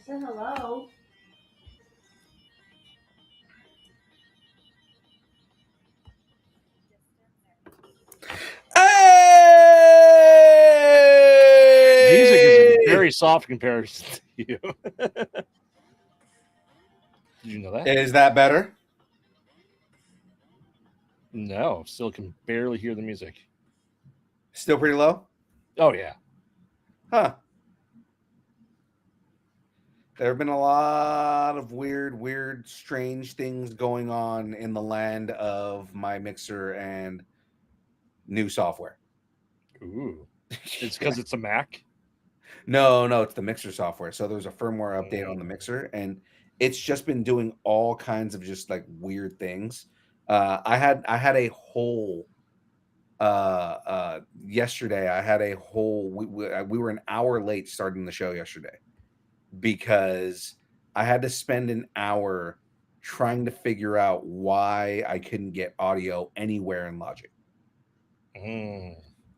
said hello. Music is Hey! very soft in comparison to you. Did you know that? Is that better? No, still can barely hear the music. Still pretty low? Oh yeah. Huh. There have been a lot of weird, strange things going on in the land of my mixer and new software. Ooh. It's because it's a Mac. No, it's the mixer software. So there's a firmware update on the mixer, and it's just been doing all kinds of just like weird things. I had a whole yesterday. I had a whole. We were an hour late starting the show yesterday because I had to spend an hour trying to figure out why I couldn't get audio anywhere in Logic. And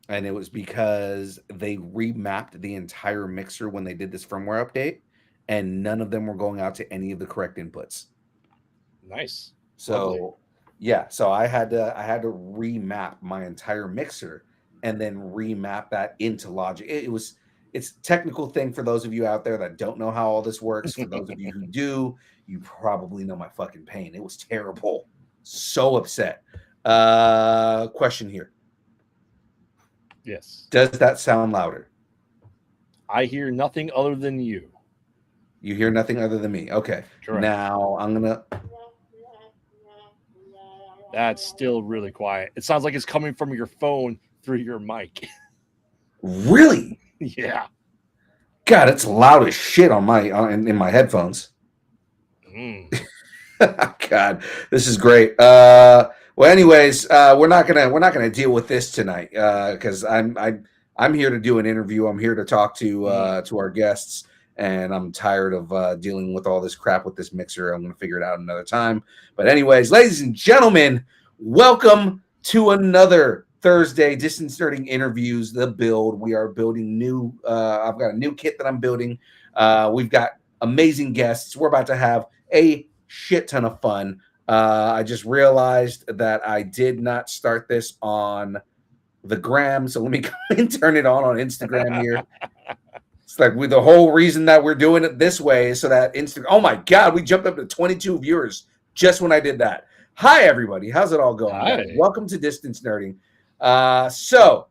it was because they remapped the entire mixer when they did this firmware update, and none of them were going out to any of the correct inputs. Nice. So Lovely. yeah, so I had to remap my entire mixer and then remap that into Logic. It's a technical thing for those of you out there that don't know how all this works. For those of you who do, you probably know my fucking pain. It was terrible. So upset. Question here. Yes. Does that sound louder? I hear nothing other than you. You hear nothing other than me. Okay. Correct. Now I'm gonna. That's still really quiet. It sounds like it's coming from your phone through your mic. Really? Yeah. God, it's loud as shit on my in my headphones. God, this is great. Well, anyways, we're not gonna deal with this tonight because I'm here to do an interview. I'm here to talk to our guests, and I'm tired of dealing with all this crap with this mixer. I'm gonna figure it out another time. But anyways, ladies and gentlemen, welcome to another Thursday Distance Nerding Interviews. The build. We are building new. I've got a new kit that I'm building. We've got amazing guests. We're about to have a shit ton of fun. I just realized that I did not start this on the gram, so let me go and turn it on Instagram here. It's like the whole reason that we're doing it this way is so that Instagram. Oh my God, we jumped up to 22 viewers just when I did that. Hi everybody, how's it all going? Hi. Welcome to Distance Nerding. So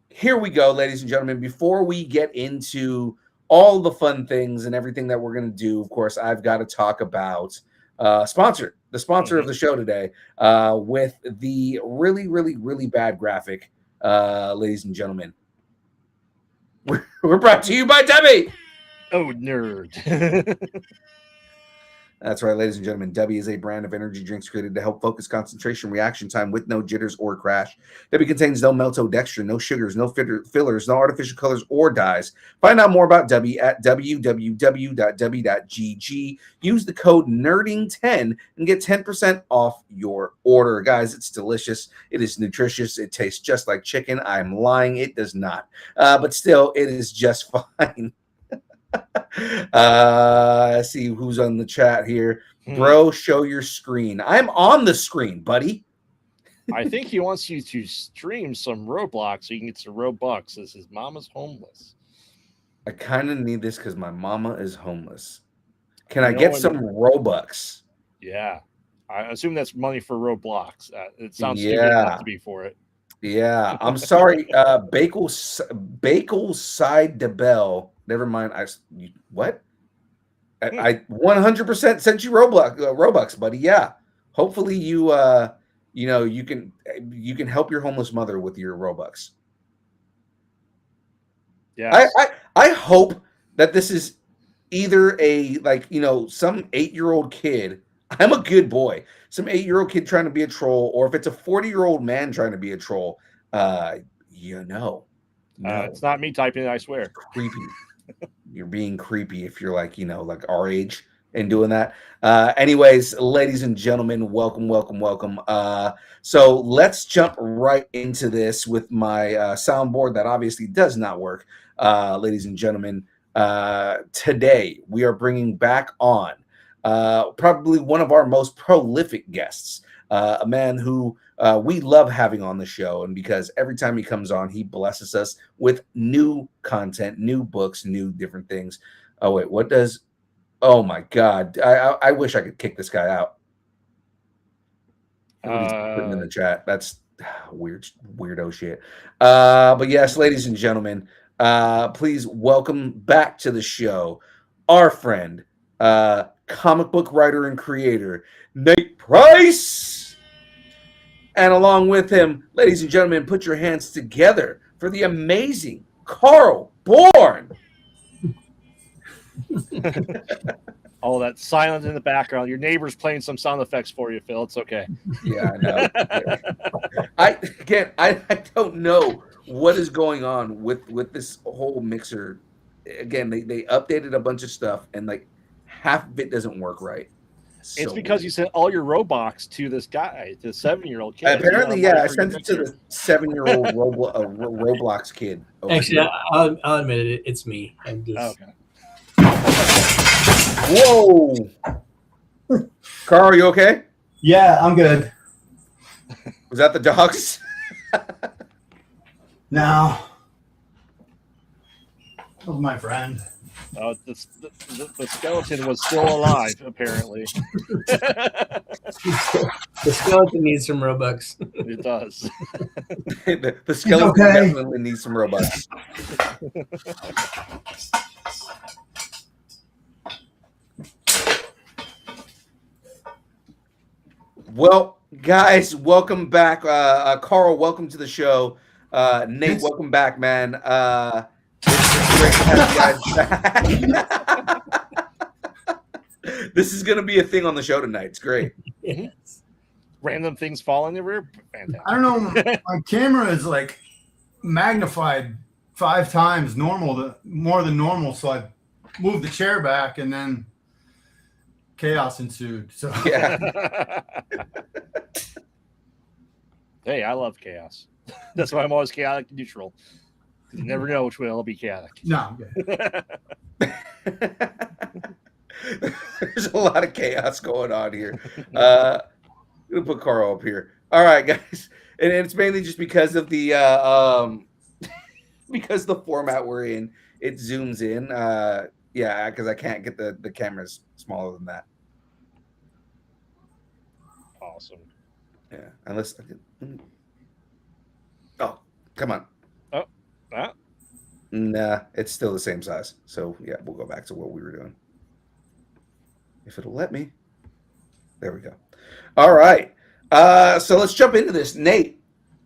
here we go, ladies and gentlemen. Before we get into all the fun things and everything that we're going to do, of course, I've got to talk about the sponsor of the show today, with the really bad graphic, ladies and gentlemen. We're brought to you by Debbie. Oh, nerd. That's right, ladies and gentlemen. Debbie is a brand of energy drinks created to help focus concentration reaction time with no jitters or crash. Debbie contains no maltodextrin, no sugars, no fillers, no artificial colors or dyes. Find out more about Debbie at www.debbie.gg. Use the code NERDING10 and get 10% off your order. Guys, it's delicious. It is nutritious. It tastes just like chicken. I'm lying. It does not. But still, it is just fine. See who's on the chat here. Bro, show your screen. I'm on the screen, buddy. I think he wants you to stream some Roblox so you can get some Robux as his mama's homeless. I kind of need this because my mama is homeless. Can I get some Robux? Yeah. I assume that's money for Roblox. It sounds stupid not to be for it. Yeah. I'm sorry. Bagel Side DeBell. Never mind. What? I 100% sent you Robux, buddy. Yeah. Hopefully you you can help your homeless mother with your Robux. Yeah. I hope that this is either some 8-year-old kid. I'm a good boy. Some 8-year-old kid trying to be a troll, or if it's a 40-year-old man trying to be a troll. No. It's not me typing it, I swear. It's creepy. You're being creepy if you're like our age and doing that. Anyways, ladies and gentlemen, welcome. So let's jump right into this with my soundboard that obviously does not work. Ladies and gentlemen, Today, we are bringing back on probably one of our most prolific guests, a man who we love having on the show. And because every time he comes on, he blesses us with new content, new books, new different things. Oh, wait, what does... Oh, my God. I wish I could kick this guy out. Everybody's putting in the chat. That's weirdo shit. But yes, ladies and gentlemen, please welcome back to the show our friend, comic book writer and creator, Nate Price. And along with him, ladies and gentlemen, put your hands together for the amazing Carl Bourne. All that silence in the background. Your neighbor's playing some sound effects for you, Phil. It's okay. Yeah, I know. I don't know what is going on with this whole mixer. Again, they updated a bunch of stuff, and like half of it doesn't work right. It's because you sent all your Roblox to this guy, the 7-year-old kid. Apparently, yeah, I sent it to the 7-year-old Roblox kid. Actually, I'll admit it. It's me. I'm just... Okay. Whoa, Carl, are you okay? Yeah, I'm good. Was that the dogs? No, that was my friend. The skeleton was still alive, apparently. The skeleton needs some Robux. It does. the skeleton definitely needs some Robux. Well, guys, welcome back. Carl, welcome to the show. Nate, welcome back, man. It's great to have you guys back. This is going to be a thing on the show tonight. It's great. Yes. Random things fall in the rear. Fantastic. I don't know. My camera is like magnified 5 times more than normal. So I moved the chair back, and then chaos ensued. So Yeah. Hey, I love chaos. That's why I'm always chaotic neutral. You never know which way I'll be chaotic. no, I'm good. There's a lot of chaos going on here. I'm gonna put Carl up here. All right, guys, and it's mainly just because of the because the format we're in. It zooms in. Yeah, because I can't get the cameras smaller than that. Awesome. Yeah, unless I did. Oh, come on. Ah. Nah, it's still the same size. So yeah, we'll go back to what we were doing. If it'll let me. There we go. All right. So let's jump into this. Nate,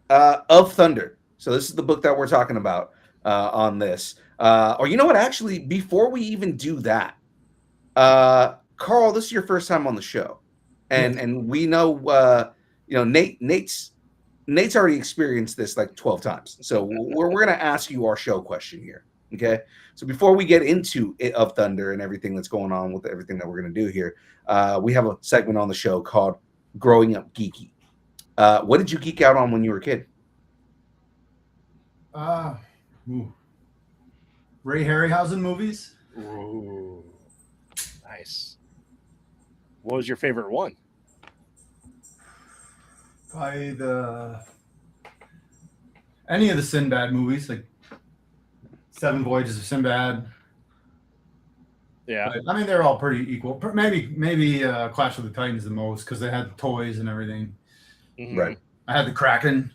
of Thunder. So this is the book that we're talking about on this. Or you know what? Actually, before we even do that, Carl, this is your first time on the show, and we know Nate's already experienced this like 12 times. So we're going to ask you our show question here. Okay. So before we get into it, of Thunder and everything that's going on with everything that we're going to do here, we have a segment on the show called Growing Up Geeky. What did you geek out on when you were a kid? Ray Harryhausen movies. Ooh, nice. What was your favorite one? Probably any of the Sinbad movies, like 7 Voyages of Sinbad. Yeah, but, I mean, they're all pretty equal. Maybe Clash of the Titans the most because they had toys and everything. Mm-hmm. Right. I had the Kraken.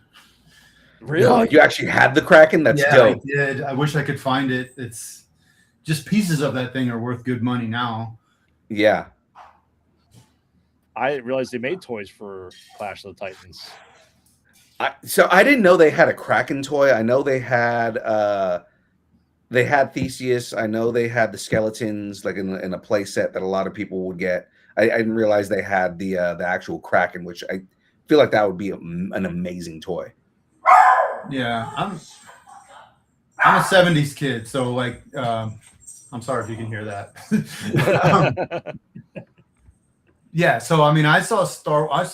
Really? Oh, you actually had the Kraken? That's dope. I did. I wish I could find it. It's just pieces of that thing are worth good money now. Yeah. I didn't realize they made toys for Clash of the Titans. So I didn't know they had a Kraken toy. I know they had Theseus. I know they had the skeletons like in a play set that a lot of people would get. I didn't realize they had the actual Kraken, which I feel like that would be an amazing toy. Yeah, I'm a 70s kid, so like I'm sorry if you can hear that. Yeah, so I mean, I saw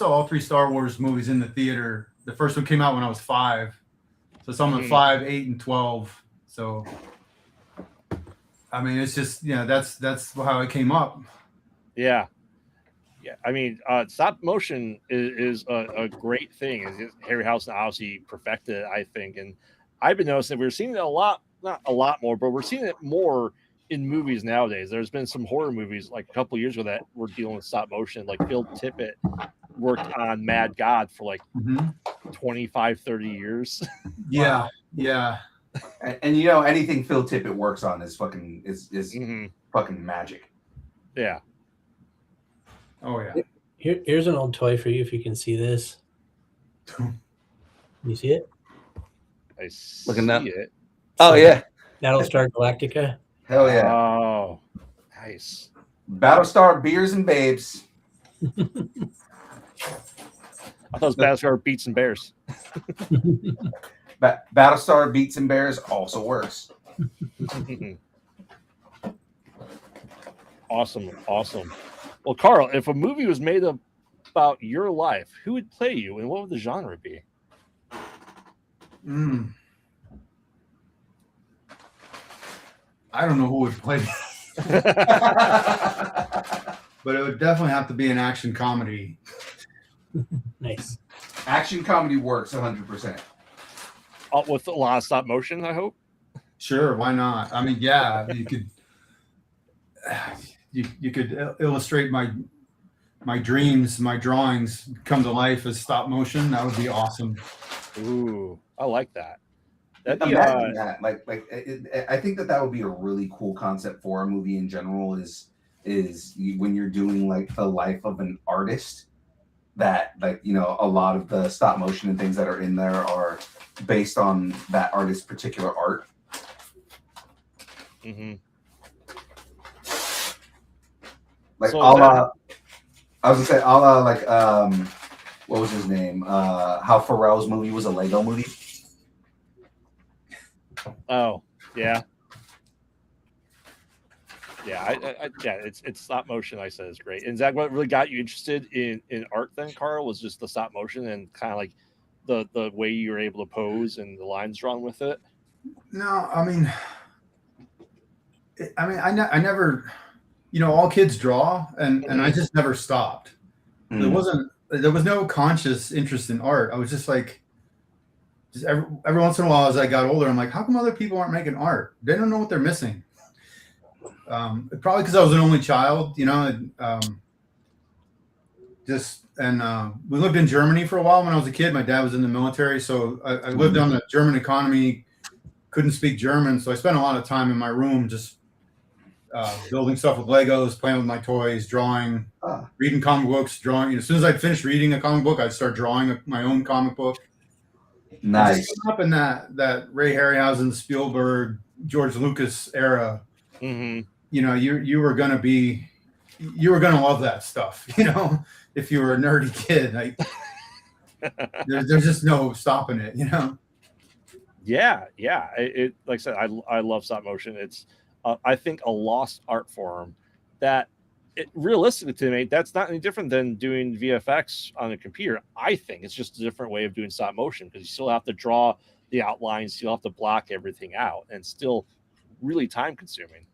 all 3 Star Wars movies in the theater. The first one came out when I was 5, so some at 5, 8, and 12. So I mean, it's just that's how it came up. Yeah. Yeah, I mean, stop motion is a great thing. Harryhausen obviously perfected it, I think, and I've been noticing we're seeing it a lot, not a lot more, but we're seeing it more in movies nowadays. There's been some horror movies like a couple of years ago that were dealing with stop motion. Like Phil Tippett worked on Mad God for like 25, 30 years. Yeah, yeah. And you know, anything Phil Tippett works on is fucking fucking magic. Yeah. Oh yeah. Here's an old toy for you if you can see this. You see it? I see Looking up. it. Oh yeah. Battlestar Galactica. Hell yeah. Oh, nice. Battlestar Beers and Babes. I thought it was Battlestar Beats and Bears. Battlestar Beats and Bears also works. Awesome. Well, Carl, if a movie was made about your life, who would play you, and what would the genre be? I don't know who would play me. But it would definitely have to be an action comedy. Nice. Action comedy works 100%. With a lot of stop motion, I hope. Sure, why not? I mean, yeah, you could. You could illustrate my dreams, my drawings come to life as stop motion. That would be awesome. Ooh, I like that. Imagine that. I think that would be a really cool concept for a movie in general. Is when you're doing like the life of an artist, that like a lot of the stop motion and things that are in there are based on that artist's particular art. Mm-hmm. Like so I was gonna say like what was his name? How Pharrell's movie was a Lego movie. Oh yeah, it's stop motion. I said is great. And is that what really got you interested in art then, Carl? Was just the stop motion and kind of like the way you were able to pose and the lines drawn with it? No, I mean, I never. All kids draw, and I just never stopped. There was no conscious interest in art. I was just like, every once in a while as I got older, I'm like, how come other people aren't making art? They don't know what they're missing. Probably because I was an only child, we lived in Germany for a while when I was a kid. My dad was in the military, so I lived on the German economy, couldn't speak German, so I spent a lot of time in my room just building stuff with Legos, playing with my toys, drawing, reading comic books, drawing. As soon as I'd finish reading a comic book, I'd start drawing my own comic book. Nice. Just up in that Ray Harryhausen, Spielberg, George Lucas era. Mm-hmm. You were gonna love that stuff. If you were a nerdy kid, there's just no stopping it. Yeah. It like I said, I love stop motion. It's I think a lost art form that realistically to me, that's not any different than doing VFX on a computer. I think it's just a different way of doing stop motion because you still have to draw the outlines, you have to block everything out, and still really time consuming.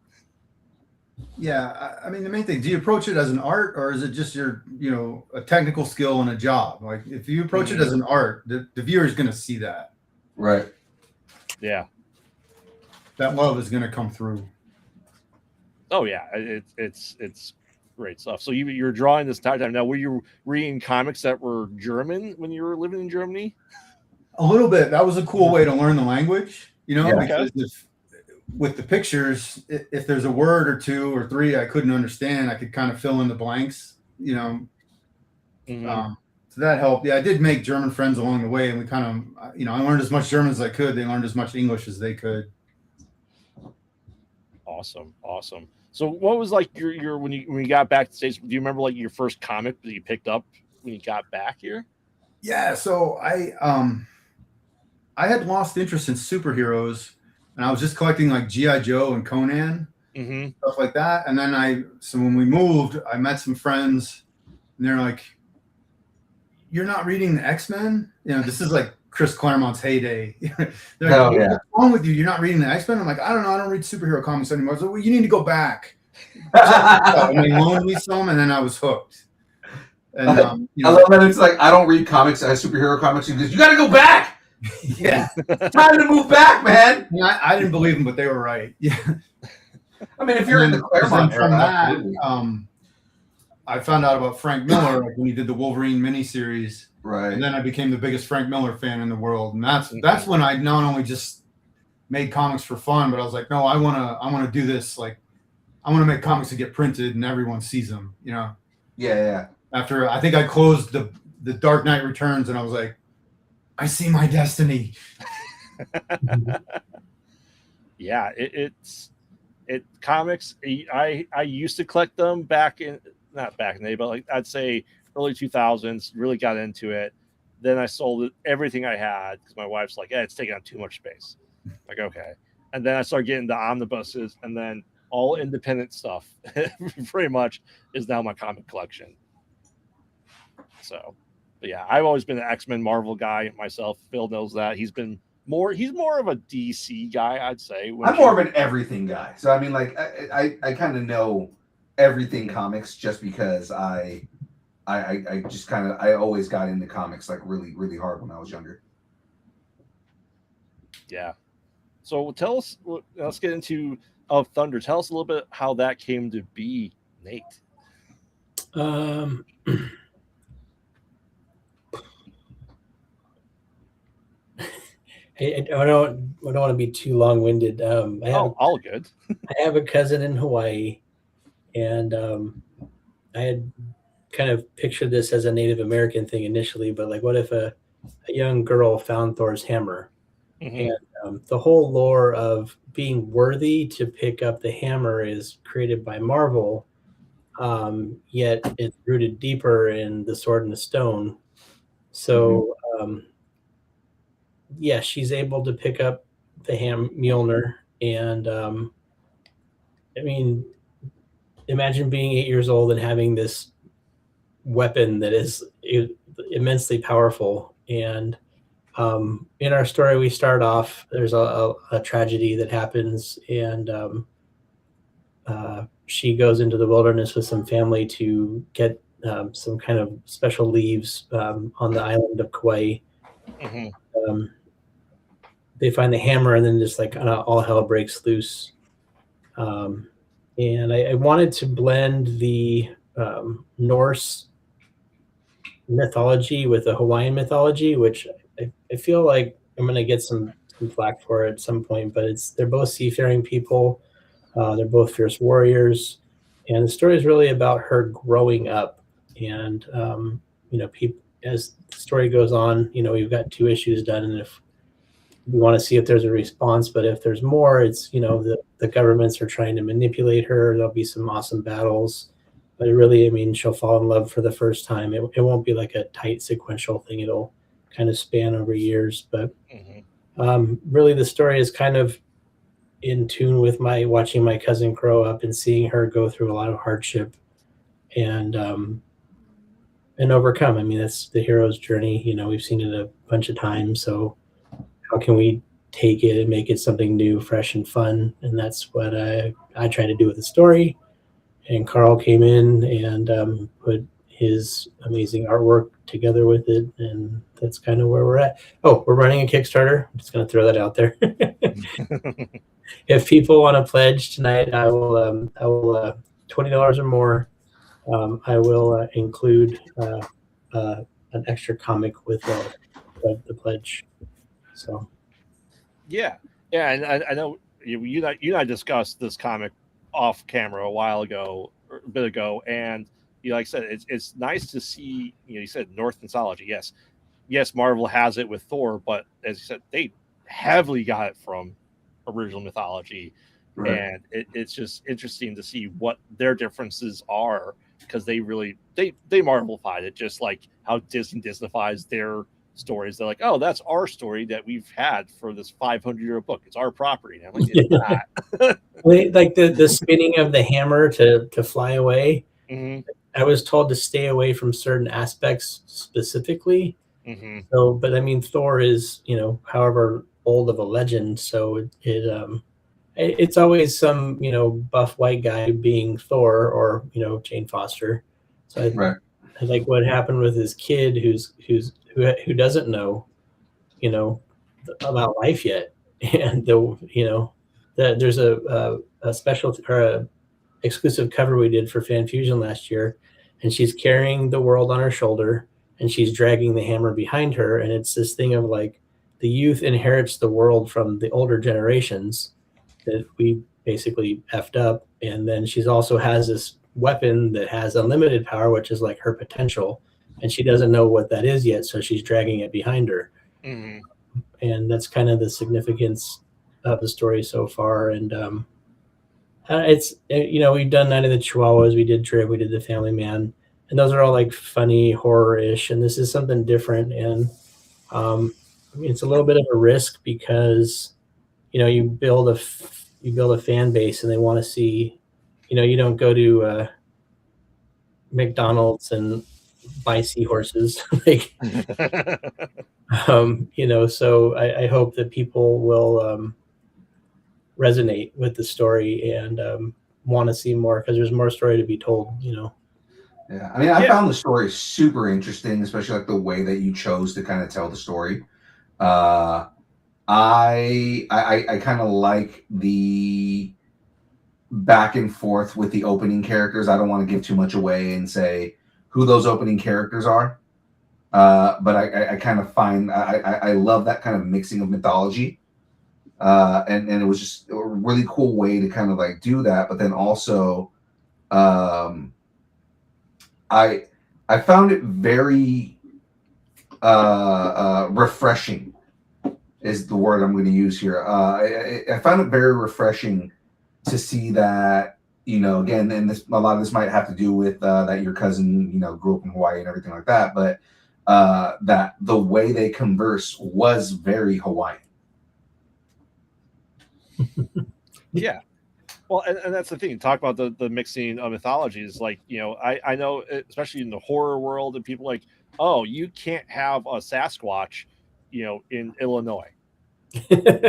Yeah, I mean the main thing, do you approach it as an art or is it just your a technical skill and a job? Like if you approach it as an art, the viewer is going to see that. Right. Yeah. That love is going to come through. Oh yeah, it's great stuff. So you're drawing this entire time. Now, were you reading comics that were German when you were living in Germany? A little bit. That was a cool way to learn the language, because with the pictures, if there's a word or two or three I couldn't understand, I could kind of fill in the blanks, Mm-hmm. So that helped. Yeah, I did make German friends along the way, and we kind of, I learned as much German as I could. They learned as much English as they could. Awesome. So what was like your when you got back to the States, do you remember like your first comic that you picked up when you got back here? Yeah, so I had lost interest in superheroes, and I was just collecting like G.I. Joe and Conan, stuff like that. And then so when we moved, I met some friends, and they're like, "You're not reading the X-Men? This is like Chris Claremont's heyday. They're like, Oh, yeah. what's wrong with you? You're not reading the X-Men? I'm like, I don't know. I don't read superhero comics anymore. So well, you need to go back. And they loaned me some, and then I was hooked. And I love that it's like I don't read comics, superhero comics, because you got to go back. yeah, It's time to move back, man. I didn't believe them, but they were right. Yeah. I mean, if you're in the Claremont from era, that, absolutely. I found out about Frank Miller when he did the Wolverine miniseries, Right. and then I became the biggest Frank Miller fan in the world. And that's when I not only just made comics for fun, but I was like, no, I want to do this. Like, I want to make comics that get printed and everyone sees them. You know. Yeah. After I think I closed the Dark Knight Returns, and I was like, I see my destiny. Yeah, it's comics. I used to collect them not back in the day, but like I'd say early 2000s. Really got into it. Then I sold everything I had because my wife's like, "Yeah, it's taking up too much space." Like, okay. And then I started getting the omnibuses, and then all independent stuff, pretty much, is now my comic collection. So, but yeah, I've always been an X-Men Marvel guy myself. Phil knows that. He's more of a DC guy, I'd say. I'm more of an everything guy. So I mean, like, I kind of know everything comics just because I just kind of I always got into comics like really, really hard when I was younger. Yeah. So tell us. Let's get into Of Thunder. Tell us a little bit how that came to be, Nate. I don't want to be too long-winded. All good. I have a cousin in Hawaii, and I had kind of pictured this as a Native American thing initially, but like, what if a young girl found Thor's hammer? Mm-hmm. And the whole lore of being worthy to pick up the hammer is created by Marvel, yet it's rooted deeper in the Sword and the Stone. So, yeah, she's able to pick up the Mjolnir, and I mean, imagine being 8 years old and having this weapon that is immensely powerful. And in our story, we start off, there's a tragedy that happens, and she goes into the wilderness with some family to get some kind of special leaves on the island of Kauai. Mm-hmm. They find the hammer, and then just like all hell breaks loose. And I wanted to blend the Norse mythology with the Hawaiian mythology, which I feel like I'm going to get some flack for at some point, but they're both seafaring people. They're both fierce warriors. And the story is really about her growing up. And, people, as the story goes on, we've got 2 issues done. And if we want to see if there's a response, but if there's more, it's, the governments are trying to manipulate her. There'll be some awesome battles. But really, she'll fall in love for the first time. It won't be like a tight sequential thing. It'll kind of span over years. But really, the story is kind of in tune with watching my cousin grow up and seeing her go through a lot of hardship and overcome. That's the hero's journey. We've seen it a bunch of times. So how can we take it and make it something new, fresh, and fun? And that's what I try to do with the story. And Carl came in and put his amazing artwork together with it, and that's kind of where we're at. Oh, we're running a Kickstarter. I'm just going to throw that out there. If people want to pledge tonight, I will $20 or more. I will include an extra comic with the pledge. So, yeah, and I know you and I discussed this comic off camera a bit ago, and like I said, it's nice to see. You said Norse mythology. Yes, Marvel has it with Thor, but as you said, they heavily got it from original mythology, right. And it's just interesting to see what their differences are, because they Marvelified it, just like how Disney Disneyfies their stories. They're like, oh, that's our story that we've had for this 500-year book. It's our property. And I'm like, it's not. Like the spinning of the hammer to fly away. Mm-hmm. I was told to stay away from certain aspects specifically, So, but I mean, Thor is, however old of a legend, so it's always some, buff white guy being Thor, or Jane Foster. So Right. I like what happened with his kid who doesn't know, about life yet, and there's a special or a exclusive cover we did for Fan Fusion last year, and she's carrying the world on her shoulder, and she's dragging the hammer behind her, and it's this thing of like the youth inherits the world from the older generations that we basically effed up, and then she's also has this weapon that has unlimited power, which is like her potential, and she doesn't know what that is yet, so she's dragging it behind her. And that's kind of the significance of the story so far. And it's we've done Night of the Chihuahuas, we did Drib, we did The Family Man, and those are all like funny horror-ish, and this is something different. And it's a little bit of a risk because you build a fan base, and they want to see, you don't go to McDonald's and buy seahorses. Like, so I hope that people will resonate with the story and want to see more, because there's more story to be told. Yeah, I mean, I found the story super interesting, especially like the way that you chose to kind of tell the story. I kind of like the back and forth with the opening characters. I don't want to give too much away and say who those opening characters are, but I kind of find I love that kind of mixing of mythology, and it was just a really cool way to kind of like do that. But then also, I found it very refreshing, is the word I'm going to use here. I found it very refreshing to see that, again, and a lot of this might have to do with that your cousin, grew up in Hawaii and everything like that, but that the way they converse was very Hawaiian. Yeah. Well, and that's the thing. Talk about the mixing of mythologies. Like, I know, especially in the horror world, and people like, oh, you can't have a Sasquatch, in Illinois.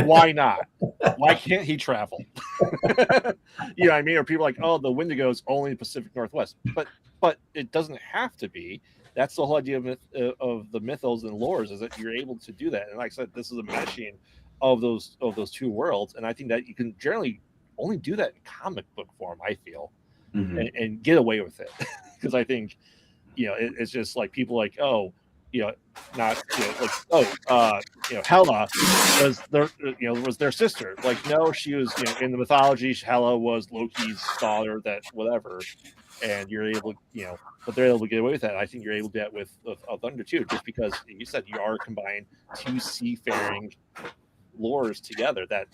Why not? Why can't he travel? You know what I mean? Or people like, oh, the Wendigo is only Pacific Northwest. But it doesn't have to be. That's the whole idea of the mythos and lores, is that you're able to do that. And like I said, this is a meshing of those two worlds. And I think that you can generally only do that in comic book form, I feel, and get away with it. Because I think, it's just like people like, oh, not like, oh, Hela was their sister. Like, no, she was, in the mythology, Hela was Loki's daughter, that whatever, and you're able, but they're able to get away with that. I think you're able to do that with Thunder too, just because you said you are combining two seafaring lores together that,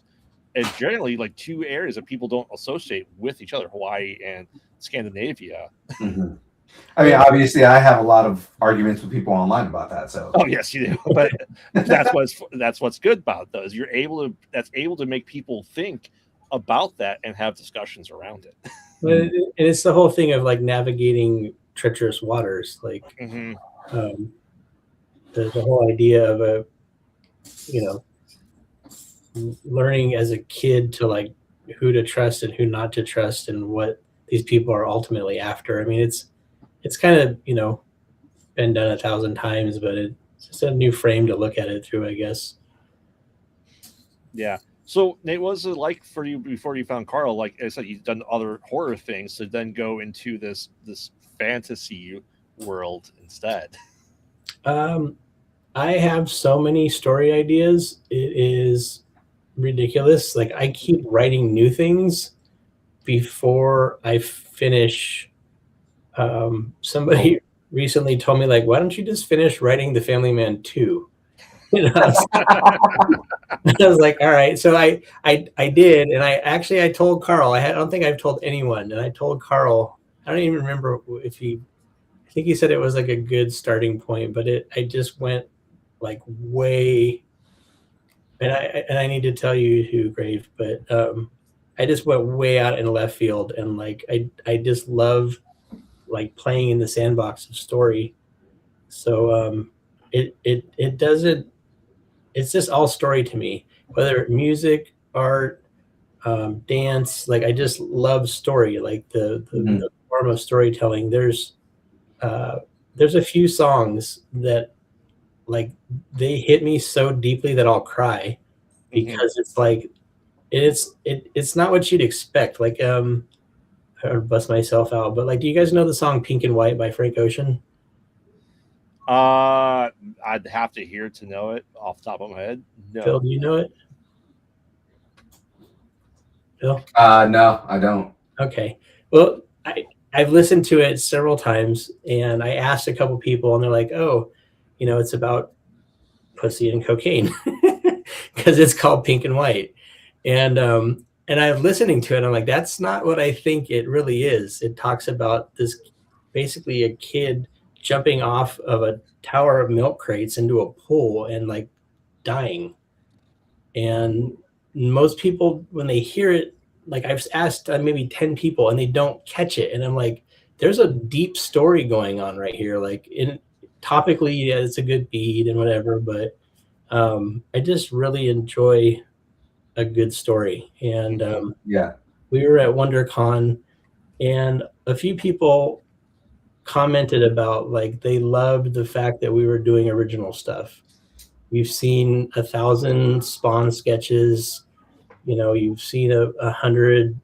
and generally like two areas that people don't associate with each other, Hawaii and Scandinavia. I mean, obviously, I have a lot of arguments with people online about that. So, oh yes, you do. But that's what's good about those. You're able to make people think about that and have discussions around it. And it's the whole thing of like navigating treacherous waters, like the whole idea of learning as a kid to like who to trust and who not to trust, and what these people are ultimately after. I mean, it's kind of been done 1,000 times, but it's just a new frame to look at it through, I guess. Yeah. So Nate, what was it like for you before you found Carl? Like I said, you've done other horror things to then go into this fantasy world instead. I have so many story ideas. It is ridiculous. Like, I keep writing new things before I finish. Somebody recently told me, like, why don't you just finish writing The Family Man 2? I was like, all right. So I did, and I told Carl. I don't think I've told anyone, and I told Carl. I don't even remember if I think he said it was like a good starting point, but I just went like way, and I need to tell you who, Grave, but I just went way out in left field, and like I just love like playing in the sandbox of story. So it doesn't. It's just all story to me, whether music, art, dance. Like I just love story, like the form of storytelling. There's a few songs that like they hit me so deeply that I'll cry because it's like it's not what you'd expect. Like I would bust myself out, but like, do you guys know the song "Pink and White" by Frank Ocean? I'd have to hear to know it off the top of my head. No. Phil, do you know it? Phil? No, I don't. Okay. Well, I've listened to it several times, and I asked a couple people, and they're like, "Oh, it's about pussy and cocaine because it's called Pink and White." And I'm listening to it, I'm like, that's not what I think it really is. It talks about this basically a kid jumping off of a tower of milk crates into a pool and like dying. And most people, when they hear it, like I've asked maybe 10 people and they don't catch it. And I'm like, there's a deep story going on right here. Like topically, yeah, it's a good beat and whatever, but I just really enjoy a good story. And we were at WonderCon, and a few people commented about like they loved the fact that we were doing original stuff. We've seen 1,000 Spawn sketches, you've seen 100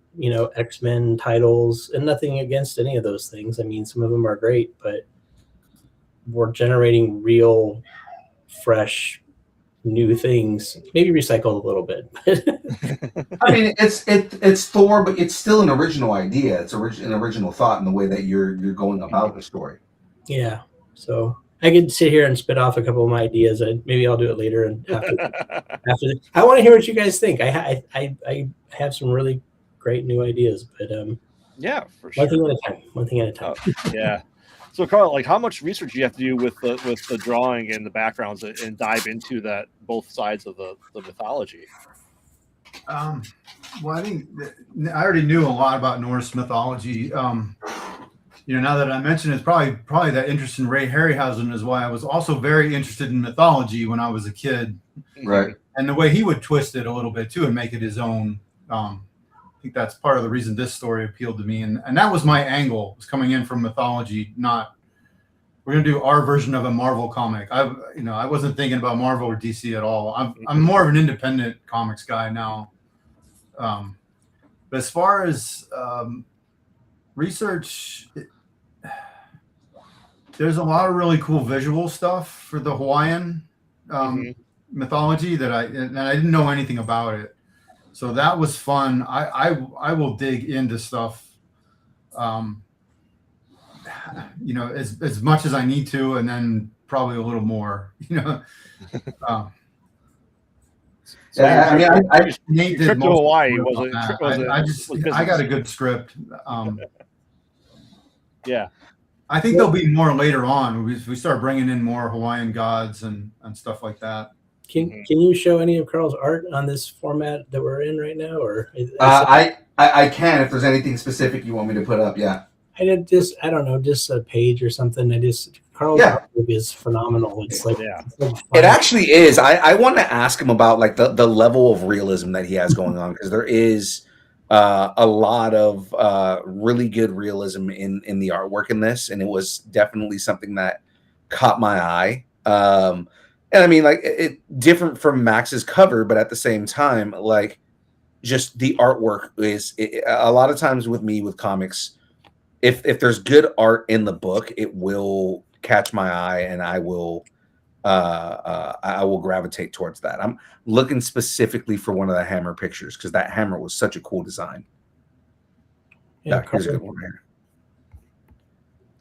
X-Men titles, and nothing against any of those things. I mean, some of them are great, but we're generating real fresh new things, maybe recycled a little bit. I mean, it's Thor, but it's still an original idea. It's an original thought in the way that you're going about the story. Yeah. So I could sit here and spit off a couple of my ideas, and maybe I'll do it later. And after I want to hear what you guys think. I have some really great new ideas, but yeah, for sure. One thing at a time. Yeah. So, Carl, like, how much research do you have to do with the drawing and the backgrounds and dive into that both sides of the mythology? Well, I think I already knew a lot about Norse mythology. Now that I mentioned, it's probably that interest in Ray Harryhausen is why I was also very interested in mythology when I was a kid. Right. And the way he would twist it a little bit too and make it his own. I think that's part of the reason this story appealed to me, and that was my angle, was coming in from mythology. Not we're gonna do our version of a Marvel comic. I wasn't thinking about Marvel or DC at all. I'm more of an independent comics guy now. But as far as research, there's a lot of really cool visual stuff for the Hawaiian mythology that I didn't know anything about it. So that was fun. I will dig into stuff, as much as I need to, and then probably a little more. So I mean, I Nate trip did to most Hawaii of was that. I got a good script. Yeah. I think there'll be more later on. We start bringing in more Hawaiian gods and stuff like that. Can you show any of Carl's art on this format that we're in right now, or I can if there's anything specific you want me to put up. Yeah, I did just I don't know, just a page or something. Carl's artwork is phenomenal. It's like it actually is. I want to ask him about like the level of realism that he has going on, because there is a lot of really good realism in the artwork in this, and it was definitely something that caught my eye. And I mean, like, it different from Max's cover, but at the same time, like, just the artwork is a lot of times with me with comics. If there's good art in the book, it will catch my eye, and I will gravitate towards that. I'm looking specifically for one of the Hammer pictures because that Hammer was such a cool design. Yeah, here's a good one here.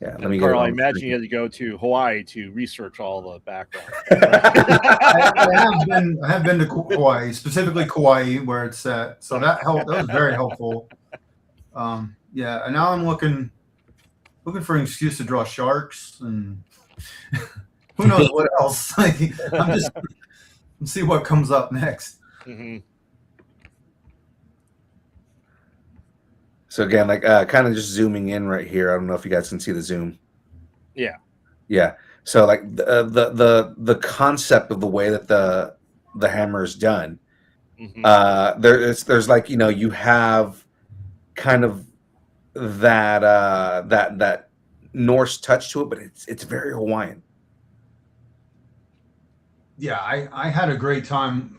Yeah, let me Carl, get I imagine you had to go to Hawaii to research all the background. I have been to Hawaii, specifically Kauai, where it's at. So that helped. That was very helpful. Yeah, and now I'm looking for an excuse to draw sharks and who knows what else. Like, I'm just see what comes up next. Mm-hmm. So again, like kind of just zooming in right here. I don't know if you guys can see the zoom. Yeah. Yeah. So like the concept of the way that the hammer is done, there's like, you have kind of that Norse touch to it, but it's very Hawaiian. Yeah, I had a great time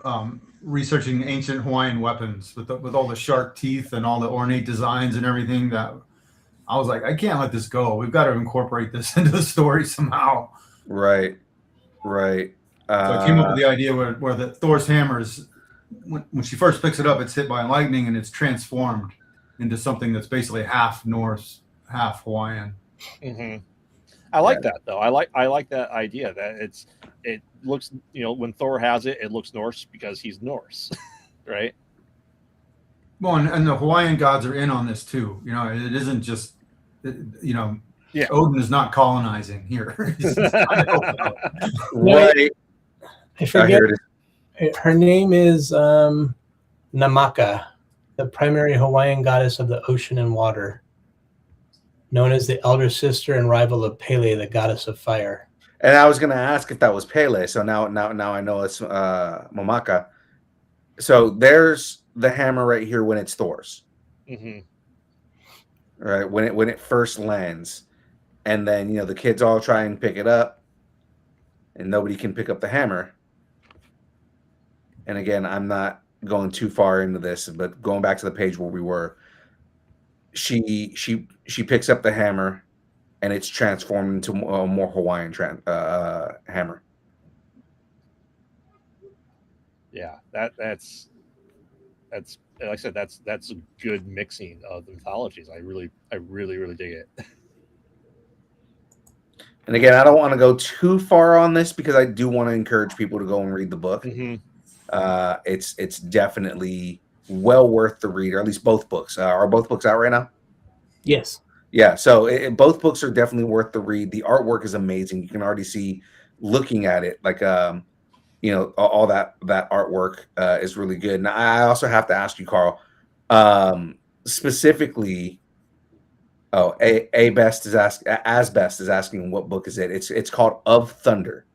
researching ancient Hawaiian weapons with all the shark teeth and all the ornate designs and everything. That I was like, I can't let this go. We've got to incorporate this into the story somehow. Right. Right. So I came up with the idea where the Thor's hammer is, when she first picks it up, it's hit by lightning and it's transformed into something that's basically half Norse, half Hawaiian. I like that though. I like that idea that it looks, when Thor has it, it looks Norse because he's Norse, right? Well, and the Hawaiian gods are in on this too. It isn't just, Yeah. Odin is not colonizing here. Right. I forget. Her name is Namaka, the primary Hawaiian goddess of the ocean and water, known as the elder sister and rival of Pele, the goddess of fire. And I was going to ask if that was Pele. So now I know it's Mamaka. So there's the hammer right here when it's Thor's. Right, when it first lands, and then the kids all try and pick it up, and nobody can pick up the hammer. And again, I'm not going too far into this, but going back to the page where we were, she picks up the hammer, and it's transformed into a more Hawaiian hammer. Yeah, that's like I said, that's a good mixing of the mythologies. I really dig it. And again, I don't want to go too far on this because I do want to encourage people to go and read the book. It's definitely well worth the read, or at least both books. Are both books out right now? Yes. Yeah, so both books are definitely worth the read. The artwork is amazing. You can already see, looking at it, like all that artwork is really good. And I also have to ask you, Carl, specifically. Oh, Asbest is asking what book is it? It's called Of Thunder.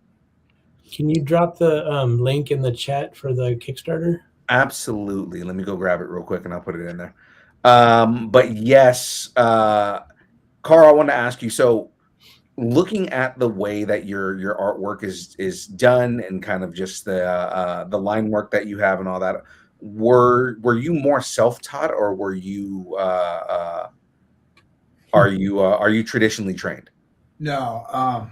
Can you drop the link in the chat for the Kickstarter? Absolutely. Let me go grab it real quick and I'll put it in there. But yes, Carl, I want to ask you. So, looking at the way that your artwork is done and kind of just the line work that you have and all that, were you more self-taught, or were you are you traditionally trained? No,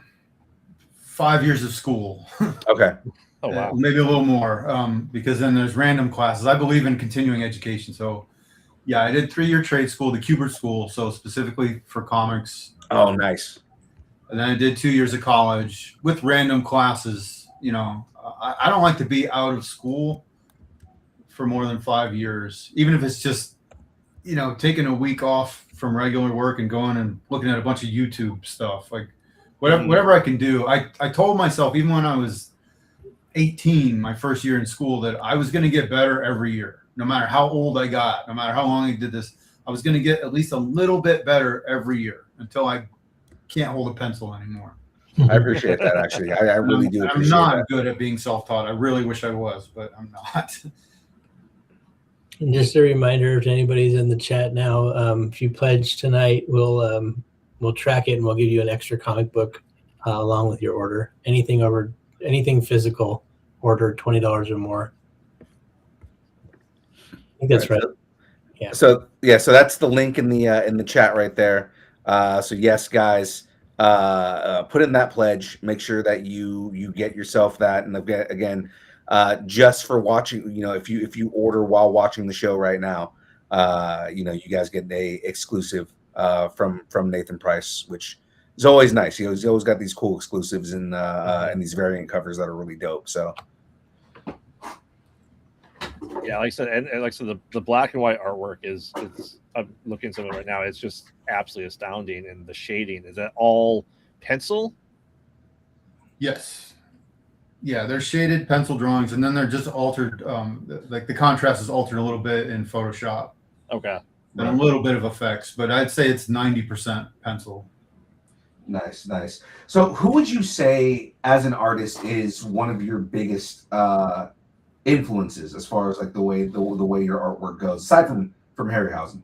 5 years of school. Okay. Oh wow. Maybe a little more, because then there's random classes. I believe in continuing education. So yeah, I did 3-year trade school, the Kubert School, so specifically for comics. Oh, nice. And then I did 2 years of college with random classes. I don't like to be out of school for more than 5 years, even if it's just, taking a week off from regular work and going and looking at a bunch of YouTube stuff, like whatever I can do. I told myself, even when I was 18, my first year in school, that I was going to get better every year, no matter how old I got, no matter how long I did this. I was going to get at least a little bit better every year until I can't hold a pencil anymore. I appreciate that, actually. I really do appreciate that. I'm not good at being self-taught. I really wish I was, but I'm not. And just a reminder, if anybody's in the chat now, if you pledge tonight, we'll track it and we'll give you an extra comic book along with your order. Anything physical, order $20 or more. I think that's right. Yeah. So that's the link in the chat right there. So yes, guys, put in that pledge. Make sure that you get yourself that, and again. Just for watching, if you order while watching the show right now, you guys get a exclusive from Nathan Price, which is always nice. He's always got these cool exclusives and these variant covers that are really dope. So yeah, like I said, and like I said, the black and white artwork is I'm looking at some of it right now. It's just absolutely astounding, and the shading, is that all pencil? Yes. Yeah, they're shaded pencil drawings, and then they're just altered. Like the contrast is altered a little bit in Photoshop. Okay. And a little bit of effects, but I'd say it's 90% pencil. Nice. So, who would you say, as an artist, is one of your biggest influences as far as like the way your artwork goes, aside from Harryhausen?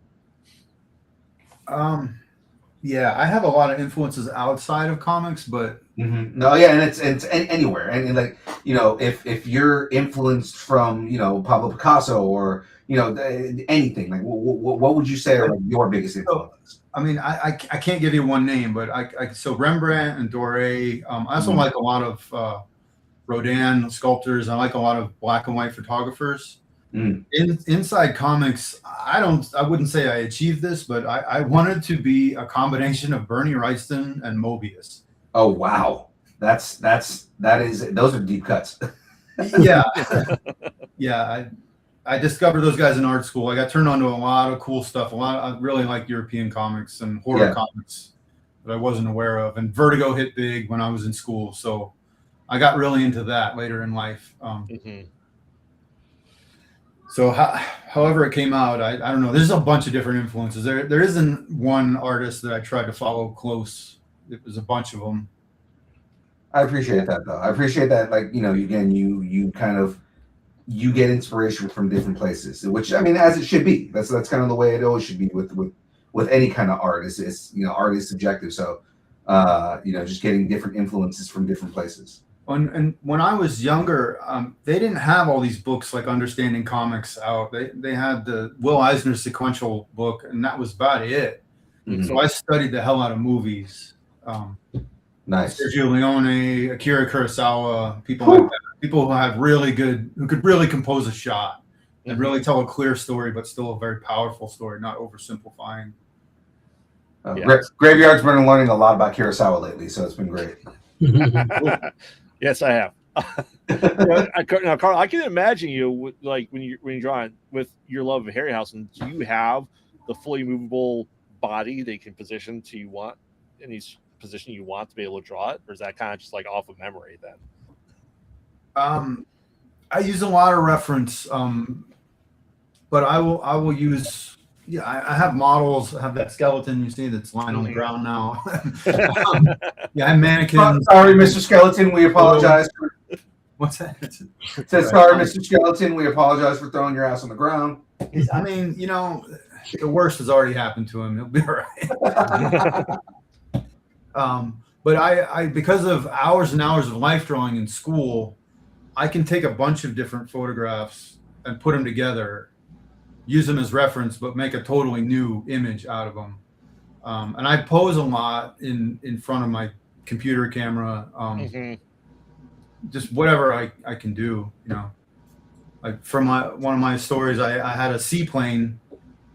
Yeah, I have a lot of influences outside of comics, but no, yeah, and it's anywhere, and like if you're influenced from Pablo Picasso or anything, like what would you say are like your biggest influences? I mean, I can't give you one name, but so Rembrandt and Doré. I also like a lot of Rodin sculptors. I like a lot of black and white photographers. Inside comics, I wouldn't say I achieved this, but I wanted to be a combination of Bernie Wrightson and Mobius. Oh wow, those are deep cuts. Yeah, yeah. I discovered those guys in art school. I got turned on to a lot of cool stuff. I really like European comics and horror comics that I wasn't aware of. And Vertigo hit big when I was in school, so I got really into that later in life. So however it came out, I don't know. There's a bunch of different influences. There isn't one artist that I tried to follow close. It was a bunch of them. I appreciate that, though. I appreciate that, like, again, you kind of get inspiration from different places, which, I mean, as it should be. That's kind of the way it always should be with any kind of art. It's art is subjective, so just getting different influences from different places. And when I was younger, they didn't have all these books like Understanding Comics out. They had the Will Eisner sequential book, and that was about it. So I studied the hell out of movies. Nice. Sergio Leone, Akira Kurosawa, people like that. People who could really compose a shot and really tell a clear story, but still a very powerful story, not oversimplifying. Graveyard's been learning a lot about Kurosawa lately, so it's been great. Yes, I have. Now, Carl, I can imagine you like when you're drawing with your love of Harryhausen. Do you have the fully movable body that you can position to you want in each position you want to be able to draw it, or is that kind of just like off of memory then? I use a lot of reference, but I will use. Yeah, I have models. I have that skeleton you see that's lying on the ground now. I have mannequins. Sorry, Mr. Skeleton. We apologize. What's that? Sorry, Mr. Skeleton. We apologize for throwing your ass on the ground. I mean, the worst has already happened to him. He'll be all right. But I because of hours and hours of life drawing in school, I can take a bunch of different photographs and put them together, use them as reference, but make a totally new image out of them. And I pose a lot in front of my computer camera, just whatever I can do, Like from one of my stories, I had a seaplane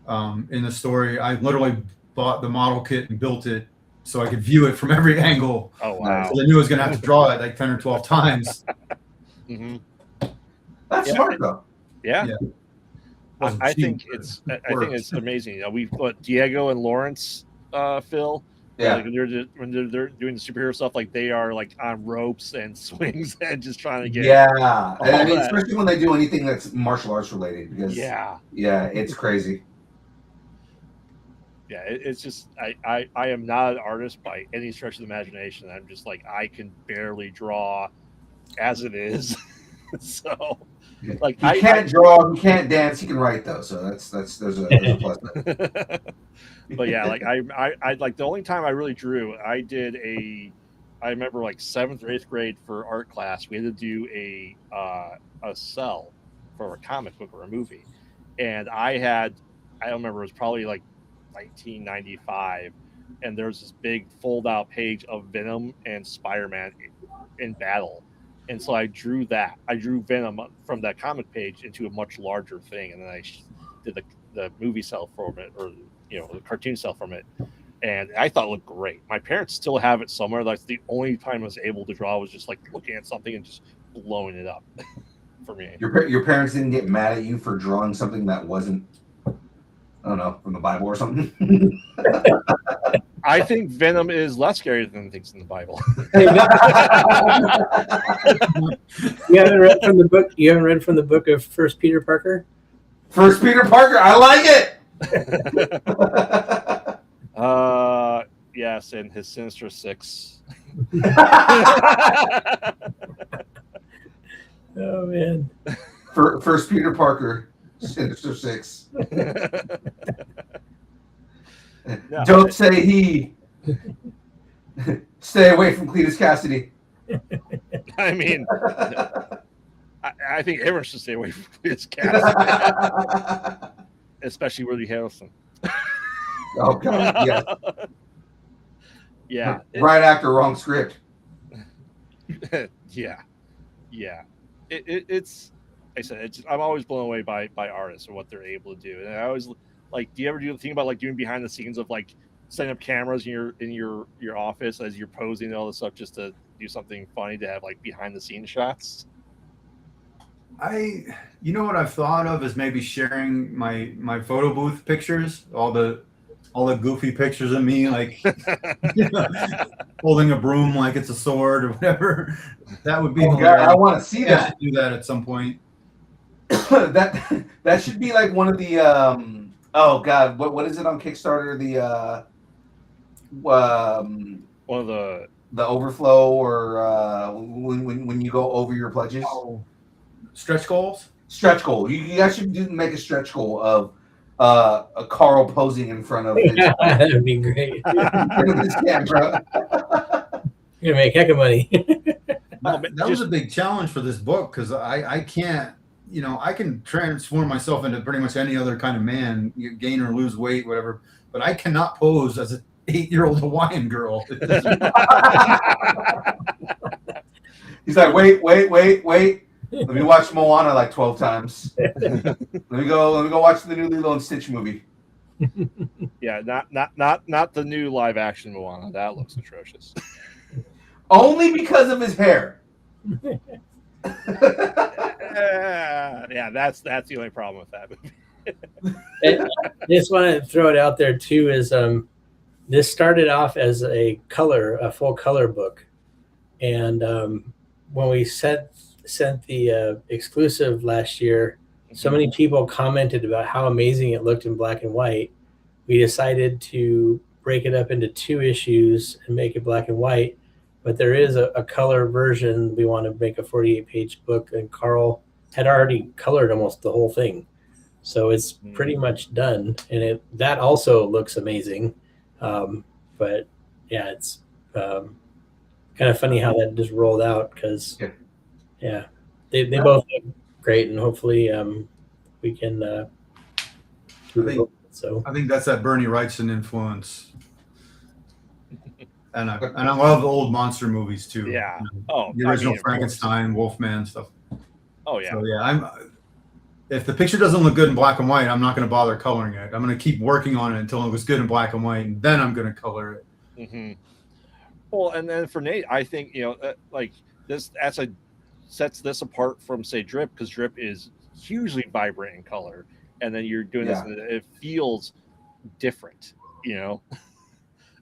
in the story. I literally bought the model kit and built it so I could view it from every angle. Oh, wow. So I knew I was going to have to draw it like 10 or 12 times. That's smart, though. Yeah. I think it's amazing. We've got Diego and Lawrence, Phil. Yeah. Like when they're doing the superhero stuff, like they are like on ropes and swings and just trying to get. Yeah, and I mean, especially when they do anything that's martial arts related, because it's crazy. Yeah, it's just I am not an artist by any stretch of the imagination. I'm just like I can barely draw as it is. So like he can't draw, he can't dance, he can write though. So there's a plus. But yeah, like I like the only time I really drew, I remember like 7th or 8th grade for art class, we had to do a cell for a comic book or a movie, and I don't remember, it was probably like 1995, and there's this big fold out page of Venom and Spider-Man in battle. And so I drew Venom from that comic page into a much larger thing, and then I did the movie cell from it, or the cartoon cell from it, and I thought it looked great. My parents still have it somewhere. That's the only time I was able to draw, was just like looking at something and just blowing it up for me. Your parents didn't get mad at you for drawing something that wasn't, I don't know, from the Bible or something? I think Venom is less scary than things in the Bible. You haven't read from the book. You haven't read from the book of First Peter Parker. First Peter Parker, I like it. Yes, and his Sinister Six. Oh man. First Peter Parker, Sinister Six. No, Don't say he. Stay away from Cletus Cassidy. I mean, I think everyone should stay away from Cletus Cassidy, especially Woody Harrelson. Oh God, yes. Yeah. Right actor, wrong script. Yeah. It's like I said, I'm always blown away by artists and what they're able to do. And I always like, do you ever do the thing about like doing behind the scenes of like setting up cameras in your office as you're posing and all this stuff just to do something funny to have like behind the scenes shots? You know what I've thought of is maybe sharing my photo booth pictures, all the goofy pictures of me, like holding a broom like it's a sword or whatever. That would be hilarious. I want to see that. Do that at some point. that should be like one of the oh God, what is it on Kickstarter? One of the overflow or when you go over your pledges. Oh. Stretch goals. Stretch goal. You guys should make a stretch goal of a Carl posing in front of his, That would be great. his camera. You're gonna make heck of money. That was a big challenge for this book because I can't, I can transform myself into pretty much any other kind of man, gain or lose weight, whatever, but I cannot pose as an 8-year-old Hawaiian girl. He's like, wait. Let me watch Moana like 12 times. Let me go watch the new Lilo and Stitch movie. Yeah, not the new live action Moana. That looks atrocious. Only because of his hair. Yeah, that's the only problem with that movie. I just want to throw it out there too. Is this started off as a full color book, and when we sent the exclusive last year, so many people commented about how amazing it looked in black and white. We decided to break it up into 2 issues and make it black and white. But there is a color version. We want to make a 48-page book, and Carl had already colored almost the whole thing. So it's pretty much done, and that also looks amazing. But yeah, it's kind of funny how that just rolled out because they both look great, and hopefully we can. I think that's that Bernie Wrightson influence. And I love the old monster movies too. Yeah. The original Frankenstein, Wolfman stuff. Oh yeah. So yeah, if the picture doesn't look good in black and white, I'm not going to bother coloring it. I'm going to keep working on it until it looks good in black and white, and then I'm going to color it. Mm-hmm. Well, and then for Nate, I think like this sets this apart from say Drip, because Drip is hugely vibrant in color, and then you're doing this, and it feels different,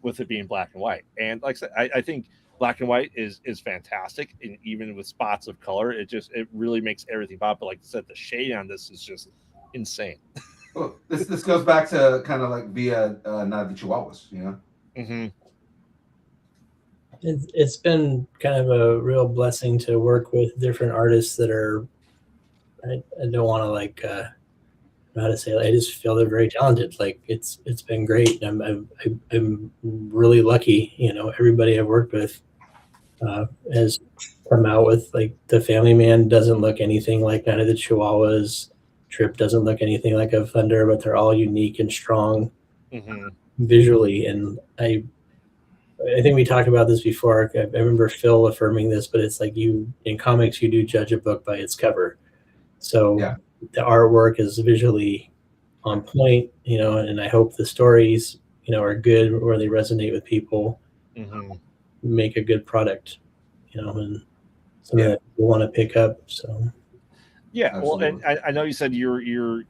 with it being black and white. And like I said, I think black and white is fantastic, and even with spots of color, it really makes everything pop. But like I said, the shade on this is just insane. Well, this goes back to kind of like via Night of the Chihuahuas, Mm-hmm. It's been kind of a real blessing to work with different artists that are. I don't want to like. How to say it. I just feel they're very talented. Like it's been great. I'm really lucky. Everybody I've worked with has come out with like the Family Man doesn't look anything like Night of the Chihuahuas. Trip doesn't look anything like a Thunder, but they're all unique and strong visually. And I think we talked about this before. I remember Phil affirming this, but it's like in comics you do judge a book by its cover. So. Yeah. The artwork is visually on point, and I hope the stories, are good where they resonate with people, make a good product, and something that people want to pick up. So, yeah. Absolutely. Well, and I know you said you're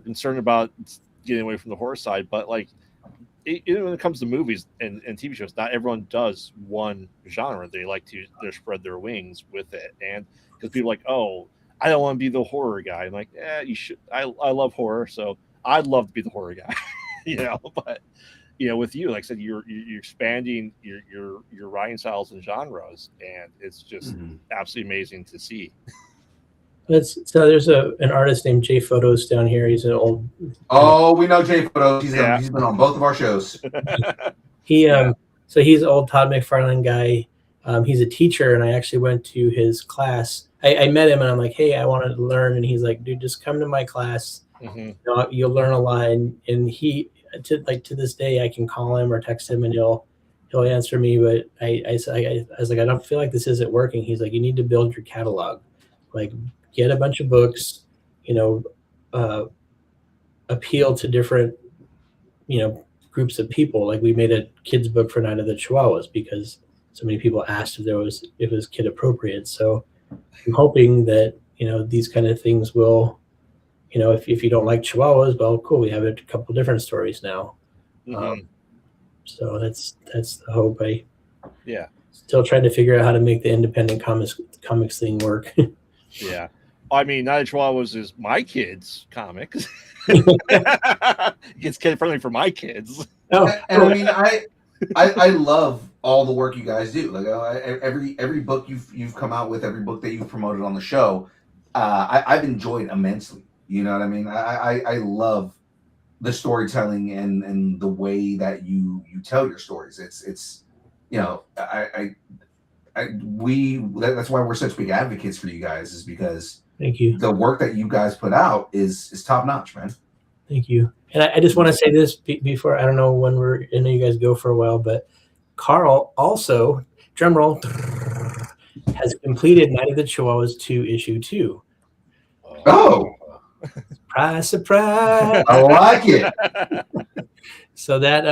concerned about getting away from the horror side, but like, when it comes to movies and TV shows, not everyone does one genre. They like to spread their wings with it, and because people are like, oh, I don't want to be the horror guy. I'm like, you should. I love horror, so I'd love to be the horror guy, But with you, like I said, you're expanding your writing styles and genres, and it's just absolutely amazing to see. So there's an artist named Jay Photos down here. He's an old. Oh, we know Jay Photos. He's been on both of our shows. So he's an old Todd McFarlane guy. He's a teacher, and I actually went to his class. I met him, and I'm like, hey, I wanted to learn, and he's like, dude, just come to my class. You'll learn a lot. And he, to this day, I can call him or text him, and he'll answer me. But I was like, I don't feel like this isn't working. He's like, you need to build your catalog, like get a bunch of books, appeal to different, groups of people. Like we made a kids book for Night of the Chihuahuas because so many people asked if it was kid appropriate. So I'm hoping that these kind of things will, if you don't like Chihuahuas, well, cool, we have a couple different stories now. So that's the hope. Still trying to figure out how to make the independent comics thing work. Yeah. I mean, Night of Chihuahuas is my kids' comics. It's kid friendly for my kids. And I mean, I love all the work you guys do. Like every book you've come out with, every book that you've promoted on the show, I've enjoyed immensely. You know what I mean? I love the storytelling and the way that you tell your stories. It's that's why we're such big advocates for you guys, is because thank you. The work that you guys put out is top notch, man. Thank you. And I just want to say this before, I don't know when I know you guys go for a while, but Carl also, drum roll, has completed Night of the Chihuahuas 2 issue 2. Oh, surprise! I like it. So that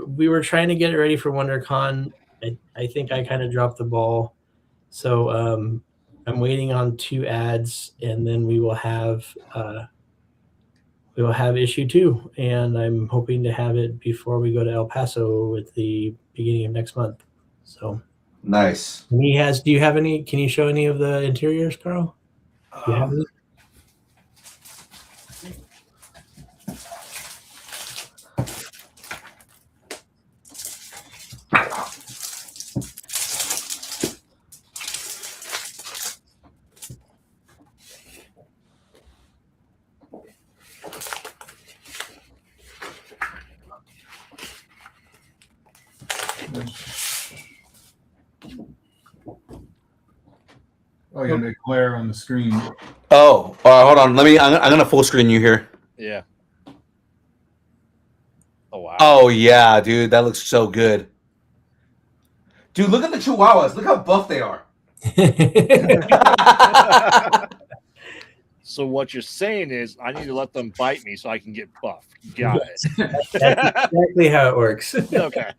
we were trying to get it ready for WonderCon. I think I kind of dropped the ball. So I'm waiting on 2 ads, and then we will have issue 2, and I'm hoping to have it before we go to El Paso at the beginning of next month. So nice. Do you have any? Can you show any of the interiors, Carl? Do you have any? Oh, you're gonna glare on the screen. Oh, hold on. I'm gonna full screen you here. Yeah. Oh wow. Oh yeah, dude, that looks so good. Dude, look at the Chihuahuas. Look how buff they are. So what you're saying is I need to let them bite me so I can get buff. Got it. That's exactly how it works. Okay.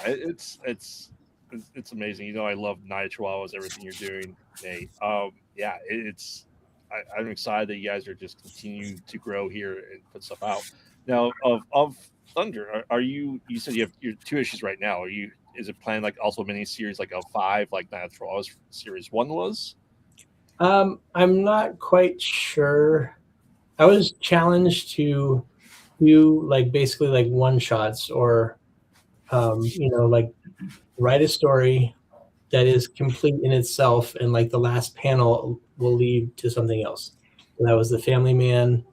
It's amazing. I love Night of Chihuahuas, everything you're doing, Nate. I'm excited that you guys are just continuing to grow here and put stuff out. Now, of Thunder, you said you have your 2 issues right now. Is it planned like also a mini series like of 5, like Night of Chihuahuas series 1 was? I'm not quite sure. I was challenged to do basically one shots or like write a story that is complete in itself, and the last panel will lead to something else. So that was the Family Man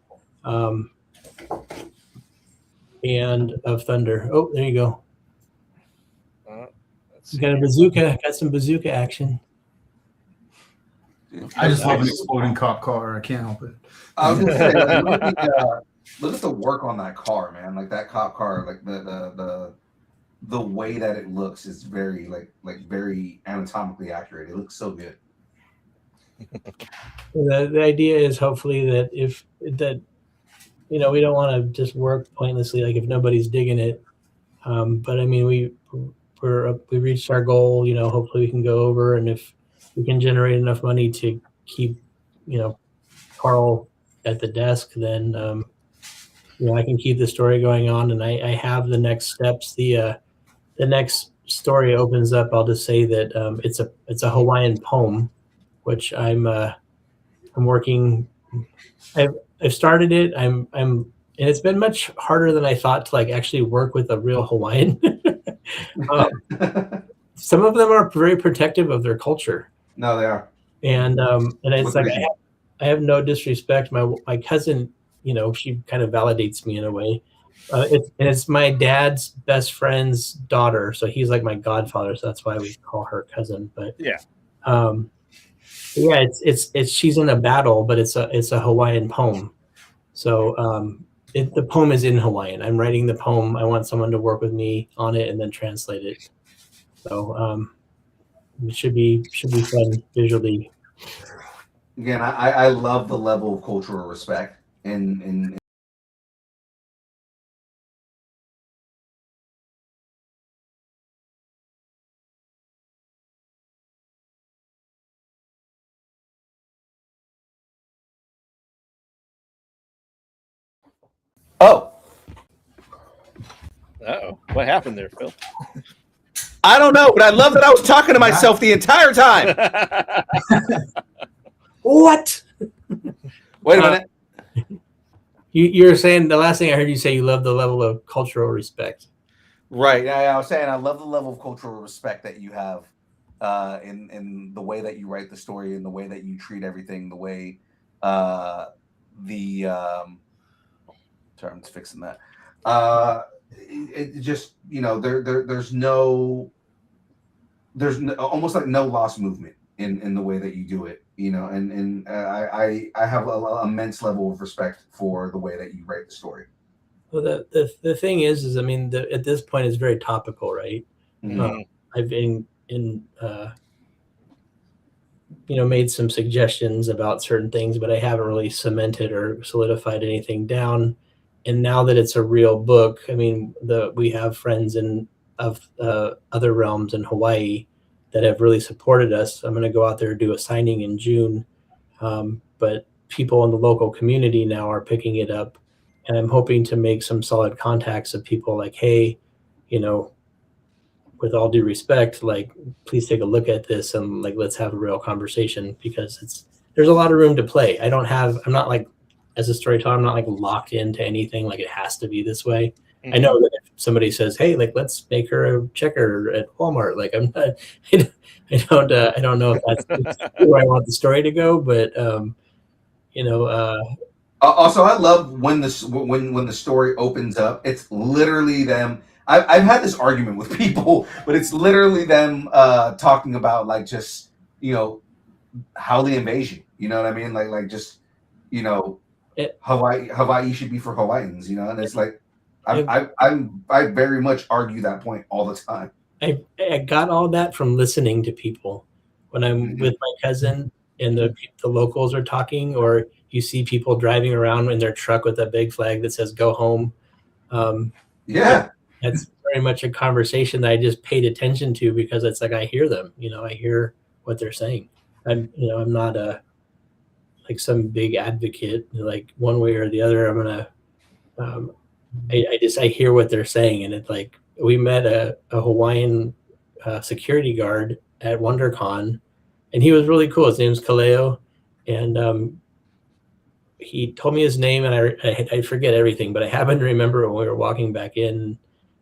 and of Thunder. Oh, there you go. You got a bazooka. Got some bazooka action. I just love an exploding cop car. I can't help it. I was gonna say, look at the work on that car, man. Like that cop car, like the way that it looks is very very anatomically accurate. It looks so good. The idea is hopefully that we don't want to just work pointlessly, like if nobody's digging it. But I mean, we reached our goal. Hopefully we can go over, and if we can generate enough money to keep, Carl at the desk, then I can keep the story going on, and I have the next steps. The next story opens up. I'll just say that it's a Hawaiian poem, which I'm working I've started it. And it's been much harder than I thought to like actually work with a real Hawaiian. Some of them are very protective of their culture. No, they are. And it's With like reason. I have no disrespect. My cousin, she kind of validates me in a way. It's my dad's best friend's daughter, so he's like my godfather. So that's why we call her cousin. But Yeah. Yeah, it's she's in a battle, but it's a Hawaiian poem. So the poem is in Hawaiian. I'm writing the poem. I want someone to work with me on it and then translate it. So it should be fun visually. Again, I love the level of cultural respect in Oh, Uh-oh. What happened there, Phil? I don't know, but I love that I was talking to myself the entire time. What? Wait a minute. You're saying the last thing I heard you say you love the level of cultural respect. Right. I was saying I love the level of cultural respect that you have in the way that you write the story and the way that you treat everything, the way sorry, I'm just fixing that. It just, there's almost like no lost movement in the way that you do it, and I have a immense level of respect for the way that you write the story. Well, the thing is I mean, at this point it's very topical, right? Mm-hmm. I've been made some suggestions about certain things, but I haven't really cemented or solidified anything down. And now that it's a real book, I mean, we have friends of other realms in Hawaii that have really supported us. I'm going to go out there and do a signing in June, but people in the local community now are picking it up, and I'm hoping to make some solid contacts of people like, hey, with all due respect, like, please take a look at this and like, let's have a real conversation, because there's a lot of room to play. I'm not like, as a storyteller, I'm not like locked into anything. Like it has to be this way. Mm-hmm. I know that if somebody says, hey, like, let's make her a checker at Walmart. Like I'm not, I don't know if that's where I want the story to go, but Also, I love when the story opens up. It's literally them. I've had this argument with people, but it's literally them talking about like just how the invasion. You know what I mean? Like just Hawaii should be for Hawaiians. And it's like I very much argue that point all the time. I got all that from listening to people when I'm with my cousin and the locals are talking, or you see people driving around in their truck with a big flag that says "Go home." That's very much a conversation that I just paid attention to, because it's like I hear them. I hear what they're saying. I'm not like some big advocate, like one way or the other. I'm gonna. I hear what they're saying, and it's like we met a Hawaiian security guard at WonderCon, and he was really cool. His name's Kaleo, and he told me his name, and I forget everything, but I happen to remember when we were walking back in,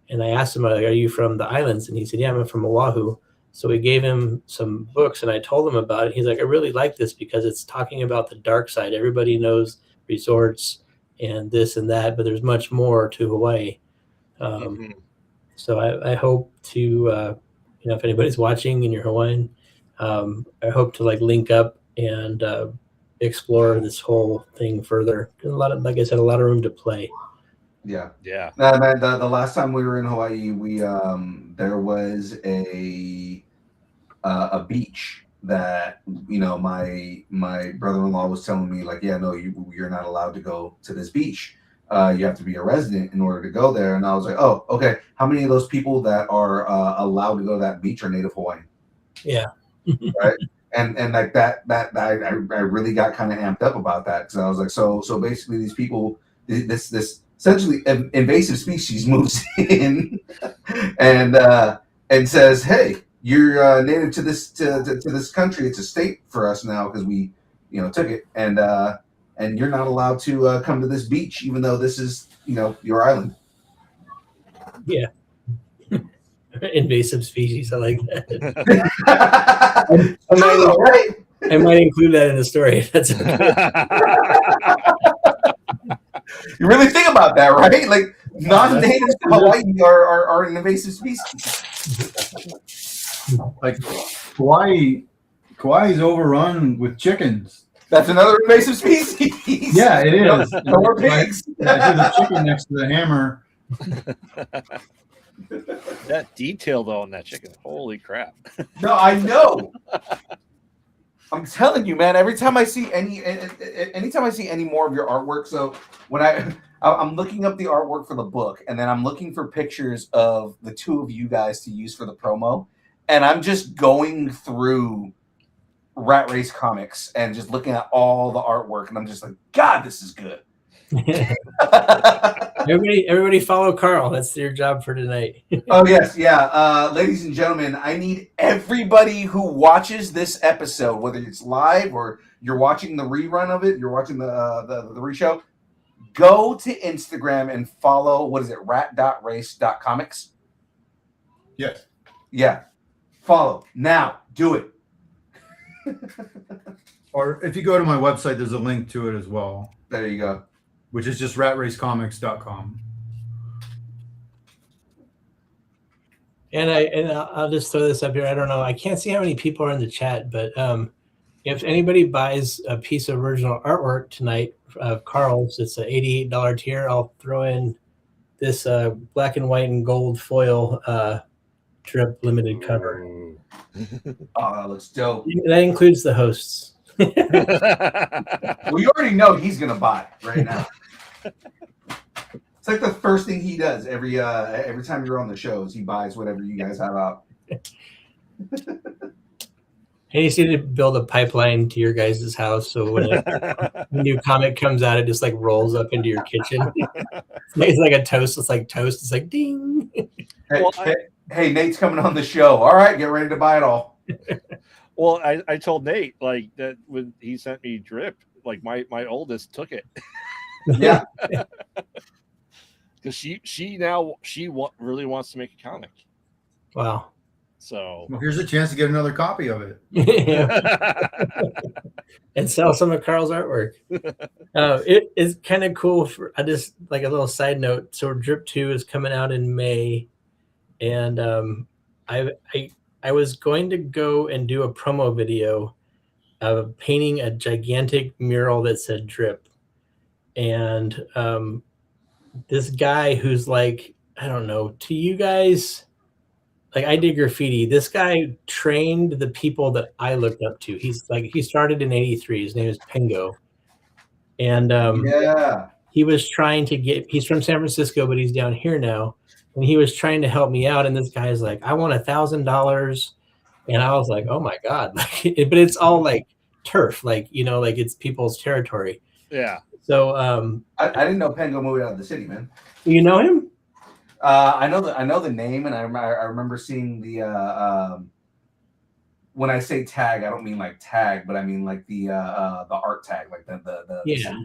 and I asked him, like, are you from the islands? And he said, yeah, I'm from Oahu. So we gave him some books, and I told him about it. He's like, I really like this because it's talking about the dark side. Everybody knows resorts and this and that, but there's much more to Hawaii. So I hope to, if anybody's watching and you're Hawaiian, I hope to like link up and explore this whole thing further. Like I said, a lot of room to play. Yeah. The last time we were in Hawaii, we there was a beach that my brother-in-law was telling me, like, yeah, no, you're not allowed to go to this beach. You have to be a resident in order to go there. And I was like, oh, okay. How many of those people that are allowed to go to that beach are Native Hawaiian? Yeah. Right. And like that I really got kind of amped up about that, because I was like, so basically these people, this essentially invasive species moves in and says, hey, you're native to this country. It's a state for us now because we took it, and and you're not allowed to come to this beach, even though this is, your island. Yeah. Invasive species. I like that. I might include that in the story. That's okay. You really think about that, right? Like non-natives to Hawaii are an invasive species. Like Kauai's overrun with chickens. That's another invasive species. Yeah, it is. No more pigs. There's a chicken next to the hammer. That detail though on that chicken, holy crap! No, I know. I'm telling you, man. Every time I see anytime I see any more of your artwork, so when I'm looking up the artwork for the book, and then I'm looking for pictures of the two of you guys to use for the promo, and I'm just going through Rat Race Comics and just looking at all the artwork, and I'm just like, God, this is good. Everybody follow Carl. That's your job for tonight. Oh yes, yeah. Ladies and gentlemen, I need everybody who watches this episode, whether it's live or you're watching the rerun of it, you're watching the reshow, go to Instagram and follow, what is it, rat.race.comics? Yes. Yeah. Follow. Now. Do it. Or if you go to my website, there's a link to it as well, There you go. which is just ratracecomics.com. And I'll just throw this up here. I don't know. I can't see how many people are in the chat, but if anybody buys a piece of original artwork tonight of Carl's, it's an $88 tier. I'll throw in this black and white and gold foil drip limited cover. Oh, that looks dope. That includes the hosts. Well, you already know he's gonna buy right now. It's like the first thing he does every time you're on the shows. He buys whatever you guys have out. And you see to build a pipeline to your guys' house, so when a new comic comes out, it just like rolls up into your kitchen. It's like a toast. It's like toast. It's like ding. Hey, Nate's coming on the show. All right, get ready to buy it all. Well, I told Nate like that when he sent me drip, like my oldest took it. Yeah, because she really wants to make a comic. Wow. So Well, here's a chance to get another copy of it. And sell some of Carl's artwork. It is kind of cool. I just like a little side note. So Drip 2 is coming out in May, and I was going to go and do a promo video of painting a gigantic mural that said Drip, and this guy who's like, I don't know, to you guys. Like I did graffiti. This guy trained the people that I looked up to. He started in '83. His name is Pingo. And yeah. He was trying to he's from San Francisco, but he's down here now. And he was trying to help me out. And this guy's like, I want $1,000. And I was like, oh my God. But it's all like turf, like it's people's territory. yeah. So I didn't know Pengo moved out of the city, man. you know him? I know the name, and I remember seeing the when I say tag, I don't mean like tag, but I mean like the art tag, like the Yeah.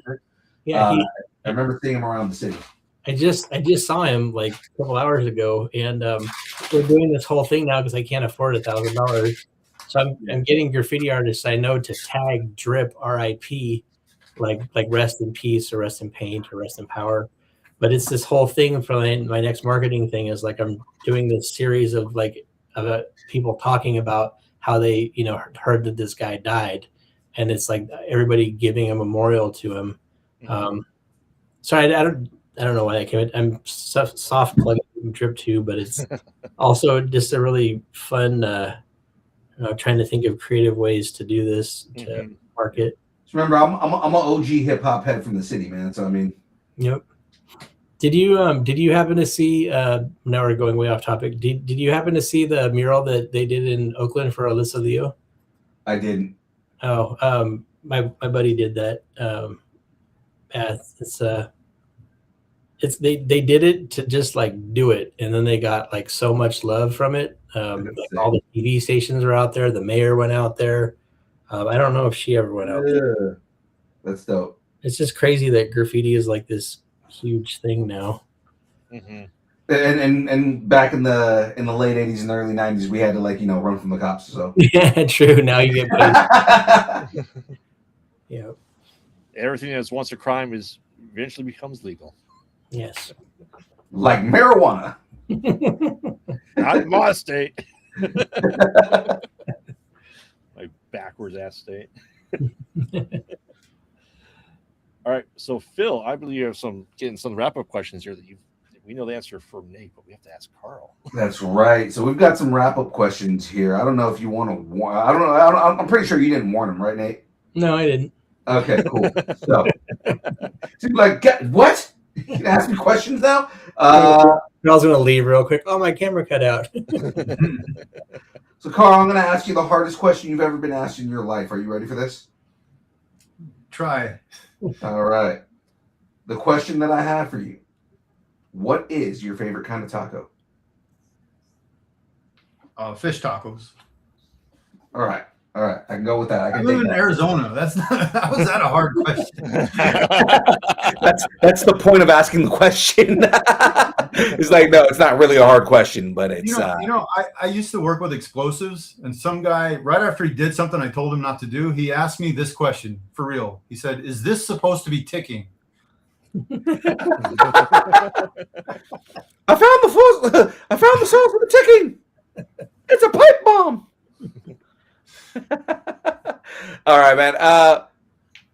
yeah. I remember seeing him around the city. I just saw him like a couple hours ago, and we're doing this whole thing now because I can't afford $1,000. So I'm getting graffiti artists I know to tag Drip RIP, like rest in peace or rest in paint or rest in power. But it's this whole thing for my next marketing thing is like I'm doing this series of people talking about how they heard that this guy died, and it's like everybody giving a memorial to him. So I don't know why I came. I'm soft plugging Drip 2, but it's also just a really fun. Trying to think of creative ways to do this to market. So remember, I'm an OG hip hop head from the city, man. So I mean, yep. Did you happen to see? Now we're going way off topic. Did you happen to see the mural that they did in Oakland for Alyssa Leo? I didn't. Oh, my buddy did that. They did it to just like do it, and then they got like so much love from it. Like all the TV stations were out there. The mayor went out there. I don't know if she ever went out there. That's dope. It's just crazy that graffiti is like this huge thing now. Mm-hmm. And back in the late 80s and early 90s, we had to run from the cops. So Yeah, true. Now you get paid. Yeah. Everything that's once a crime is eventually becomes legal. Yes. Like marijuana. Not in my state. My backwards ass state. All right, so Phil, I believe you have getting some wrap up questions here that we know the answer from Nate, but we have to ask Carl. That's right. So we've got some wrap up questions here. I don't know if you want to warn. I don't know. I'm pretty sure you didn't warn them, right, Nate? No, I didn't. Okay, cool. So like, what? You can ask me questions now? I was going to leave real quick. Oh, my camera cut out. So, Carl, I'm going to ask you the hardest question you've ever been asked in your life. Are you ready for this? Try. All right. The question that I have for you: what is your favorite kind of taco? Fish tacos. All right. I can go with that. I I can live take in that. Arizona. That's not. How is that a hard question? That's the point of asking the question. It's like, no, it's not really a hard question, but it's I used to work with explosives, and some guy right after he did something I told him not to do, he asked me this question for real. He said, "Is this supposed to be ticking?" I found the source of the ticking. It's a pipe bomb. All right, man.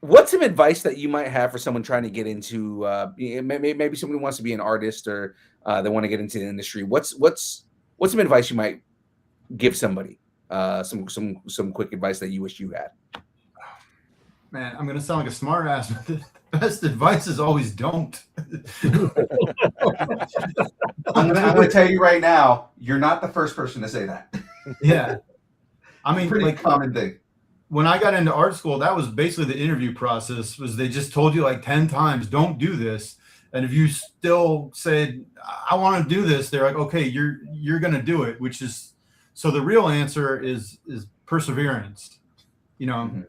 What's some advice that you might have for someone trying to get into maybe somebody wants to be an artist or they want to get into the industry? What's some advice you might give somebody? Some quick advice that you wish you had. Man, I'm gonna sound like a smart ass, but the best advice is always don't. I'm gonna tell you right now, you're not the first person to say that. Yeah. I mean, Pretty common thing. When I got into art school, that was basically the interview process. Was they just told you like 10 times, don't do this, and if you still said, I want to do this, they're like, okay, you're gonna do it. Which is so the real answer is perseverance. You're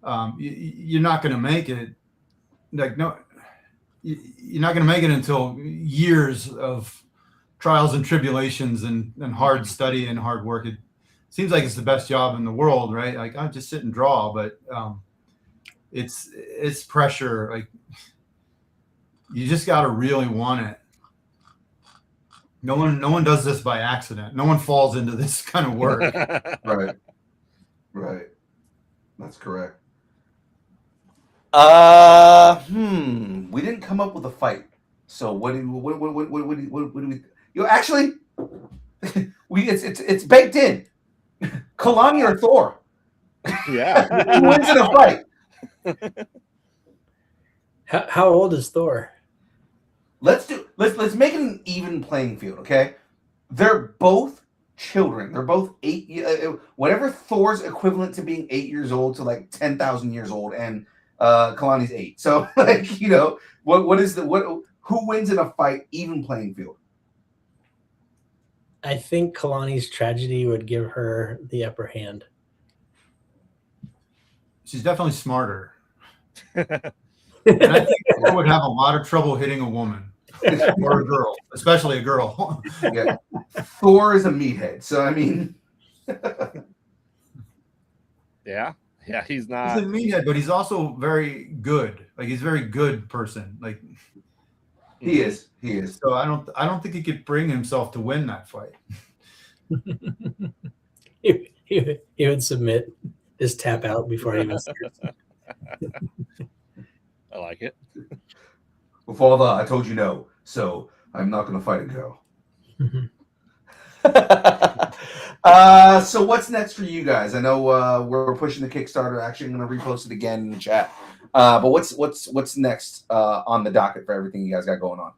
not gonna make it. Like no, you're not gonna make it until years of trials and tribulations and hard study and hard work. It seems like it's the best job in the world, right? Like I just sit and draw, but it's pressure. Like you just got to really want it. No one does this by accident. No one falls into this kind of work. Right. That's correct. We didn't come up with a fight. So what do we? Actually, it's baked in. Kalani or Thor? Yeah. Who wins in a fight? How old is Thor? Let's make it an even playing field, okay? They're both children. They're both 8. Whatever Thor's equivalent to being 8 years old to like 10,000 years old, and Kalani's 8. So who wins in a fight? Even playing field. I think Kalani's tragedy would give her the upper hand. She's definitely smarter. And I think Thor would have a lot of trouble hitting a woman or a girl, especially a girl. Yeah. Thor is a meathead, so I mean, yeah, he's not. He's a meathead, but he's also very good. Like he's a very good person. Like he is. So I don't think he could bring himself to win that fight. he would submit, just tap out before he even starts. I like it. Well, Father, I told you no, so I'm not going to fight a girl. So what's next for you guys? I know we're pushing the Kickstarter. Actually, I'm going to repost it again in the chat. But what's next on the docket for everything you guys got going on?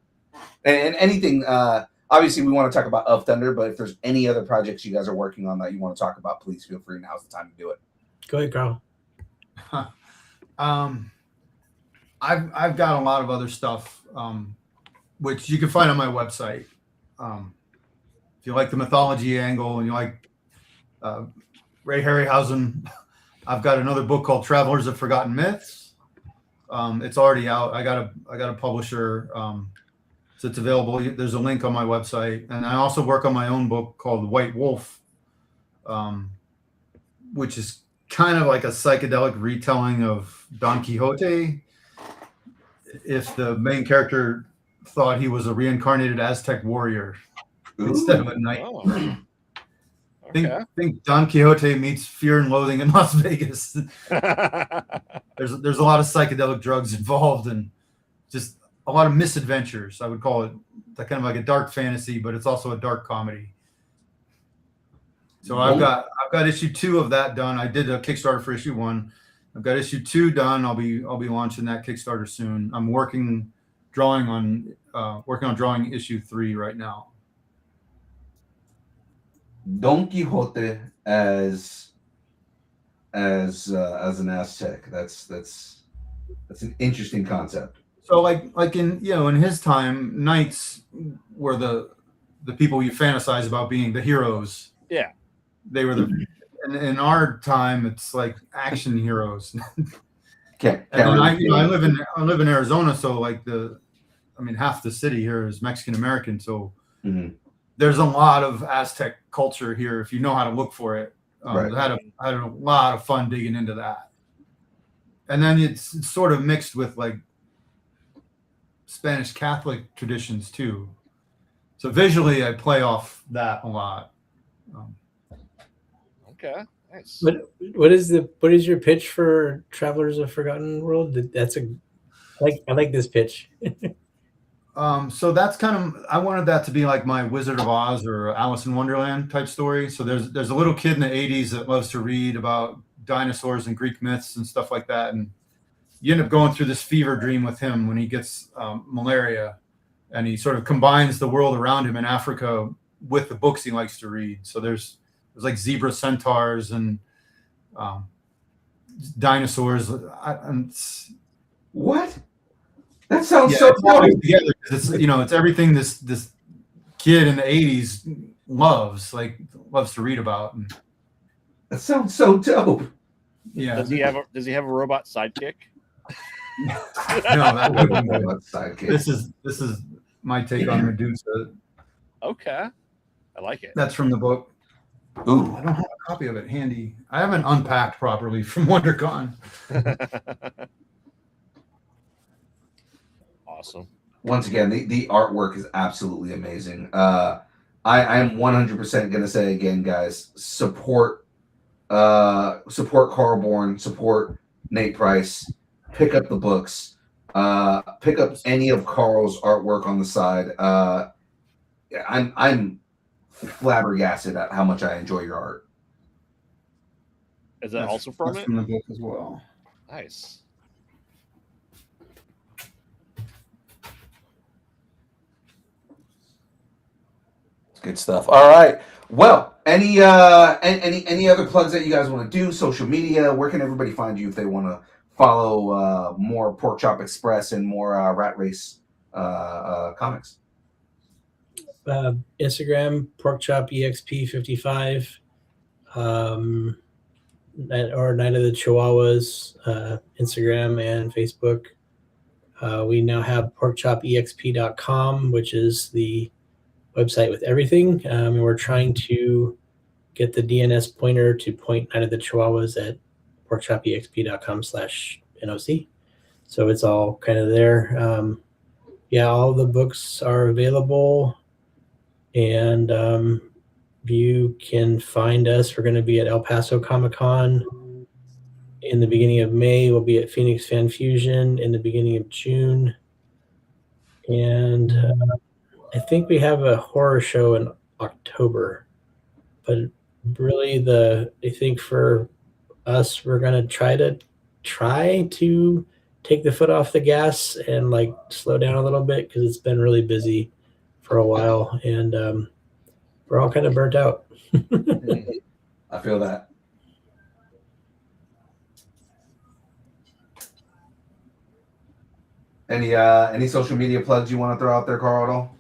And anything, obviously we want to talk about Of Thunder, but if there's any other projects you guys are working on that you want to talk about, please feel free. Now's the time to do it. Go ahead, Carl. I've got a lot of other stuff, which you can find on my website. If you like the mythology angle and you like Ray Harryhausen, I've got another book called Travelers of Forgotten Myths. It's already out. I got a publisher, so it's available. There's a link on my website, and I also work on my own book called White Wolf, which is kind of like a psychedelic retelling of Don Quixote. If the main character thought he was a reincarnated Aztec warrior instead of a knight. Oh. Okay. Think Don Quixote meets Fear and Loathing in Las Vegas. There's a lot of psychedelic drugs involved and just a lot of misadventures. I would call it kind of like a dark fantasy, but it's also a dark comedy. So I've got issue 2 of that done. I did a Kickstarter for issue 1. I've got issue 2 done. I'll be launching that Kickstarter soon. I'm working on drawing issue 3 right now. Don Quixote as an Aztec. That's an interesting concept. So like in in his time, knights were the people you fantasize about being the heroes. Yeah. They were in our time, it's like action heroes. Okay. And I live in Arizona, so half the city here is Mexican American, so there's a lot of Aztec culture here if you know how to look for it. Right. I had a lot of fun digging into that, and then it's sort of mixed with like Spanish Catholic traditions too. So visually, I play off that a lot. Okay, nice. What is your pitch for Travelers of Forgotten World? I like this pitch. So that's kind of, I wanted that to be like my Wizard of Oz or Alice in Wonderland type story. So there's a little kid in the 80s that loves to read about dinosaurs and Greek myths and stuff like that, and you end up going through this fever dream with him when he gets malaria, and he sort of combines the world around him in Africa with the books he likes to read. So there's like zebra centaurs and dinosaurs. What? That sounds so cool. It's everything this kid in the 80s loves to read about. That sounds so dope. Yeah. Does he have a robot sidekick? No, that wouldn't be robot sidekick. This is my take on Medusa. Okay. I like it. That's from the book. Ooh. I don't have a copy of it handy. I haven't unpacked properly from WonderCon. Awesome. Once again, the artwork is absolutely amazing. I am 100% going to say again, guys, support Carl Bourne, support Nate Price, pick up the books, pick up any of Carl's artwork on the side. I'm flabbergasted at how much I enjoy your art. Is that also from it? From the book as well. Nice. Good stuff. All right. Well, any other plugs that you guys want to do? Social media. Where can everybody find you if they want to follow more Pork Chop Express and more Rat Race comics? Instagram porkchopexp55, or Night of the Chihuahuas, Instagram and Facebook. We now have porkchopexp.com, which is the website with everything, and we're trying to get the DNS pointer to point Night of the Chihuahuas at porkchopexp.com/NOC. So it's all kind of there. All the books are available, and you can find us. We're going to be at El Paso Comic-Con in the beginning of May. We'll be at Phoenix Fan Fusion in the beginning of June, and I think we have a horror show in October, but really I think for us, we're going to try to take the foot off the gas and slow down a little bit, because it's been really busy for a while, and we're all kind of burnt out. I feel that. Any social media plugs you want to throw out there, Carl, at all?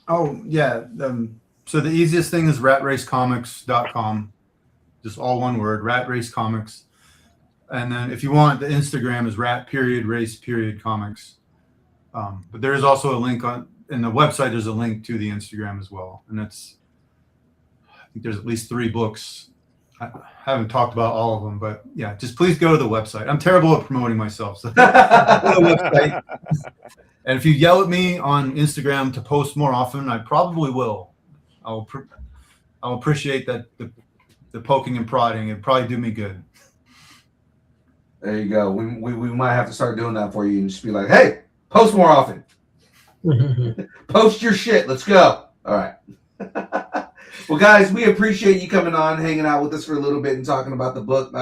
Oh, yeah. So the easiest thing is ratracecomics.com. Just all one word, Rat Race Comics. And then if you want, the Instagram is rat_race_comics. But there is also a link in the website. There's a link to the Instagram as well. And I think there's at least 3 books. I haven't talked about all of them, but yeah, just please go to the website. I'm terrible at promoting myself. So go to the website. And if you yell at me on Instagram to post more often, I probably will. I'll appreciate that the poking and prodding. It'd probably do me good. There you go. We might have to start doing that for you and just be like, hey, post more often. Post your shit. Let's go. All right. Well, guys, we appreciate you coming on, hanging out with us for a little bit and talking about the book.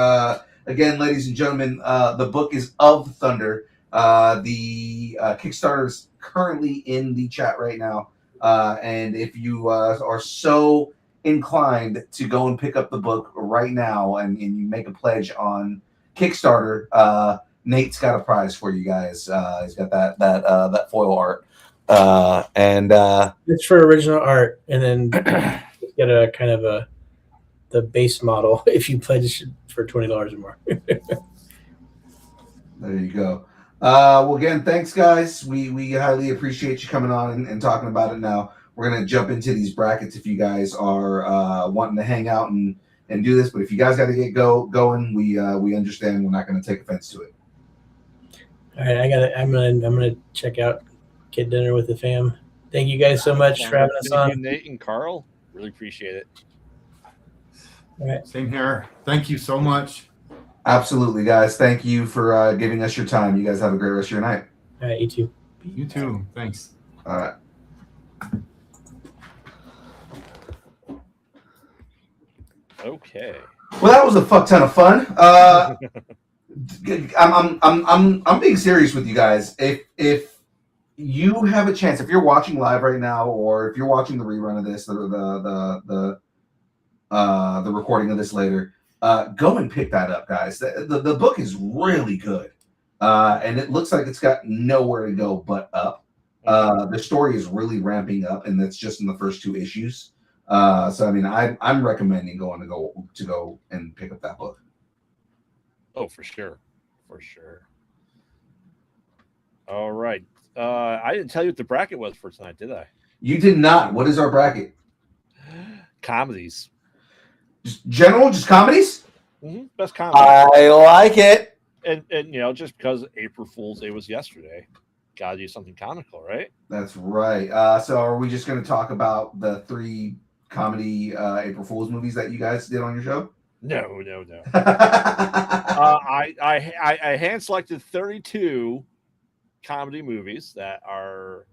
Again, ladies and gentlemen, the book is Of Thunder. The Kickstarter is currently in the chat right now. And if you are so inclined to go and pick up the book right now and you make a pledge on Kickstarter, Nate's got a prize for you guys. He's got that foil art. And it's for original art, and then get a kind of the base model if you pledge for $20 or more. There you go. Well, again, thanks, guys. We highly appreciate you coming on and talking about it. Now we're gonna jump into these brackets if you guys are wanting to hang out and do this. But if you guys got to get going, we understand. We're not going to take offense to it. All right, I'm gonna check out Kid Dinner with the Fam. Thank you guys so much for having us on. Thank you, Nate and Carl. Really appreciate it. All right. Same here. Thank you so much. Absolutely, guys. Thank you for giving us your time. You guys have a great rest of your night. All right, you too. You too. Thanks. All right. Okay. Well, that was a fuck ton of fun. I'm being serious with you guys. If you have a chance, if you're watching live right now, or if you're watching the rerun of this, the recording of this later, go and pick that up, guys. The book is really good, and it looks like it's got nowhere to go but up. The story is really ramping up, and that's just in the first 2 issues. So I mean, I'm recommending going to go and pick up that book. Oh, for sure. All right. I didn't tell you what the bracket was for tonight, did I? You did not. What is our bracket? Comedies. Just comedies? Best comedy. I like it. And just because April Fool's Day was yesterday, gotta do something comical, right? That's right. So are we just going to talk about the 3 comedy April Fool's movies that you guys did on your show? No. I hand selected 32 comedy movies that are,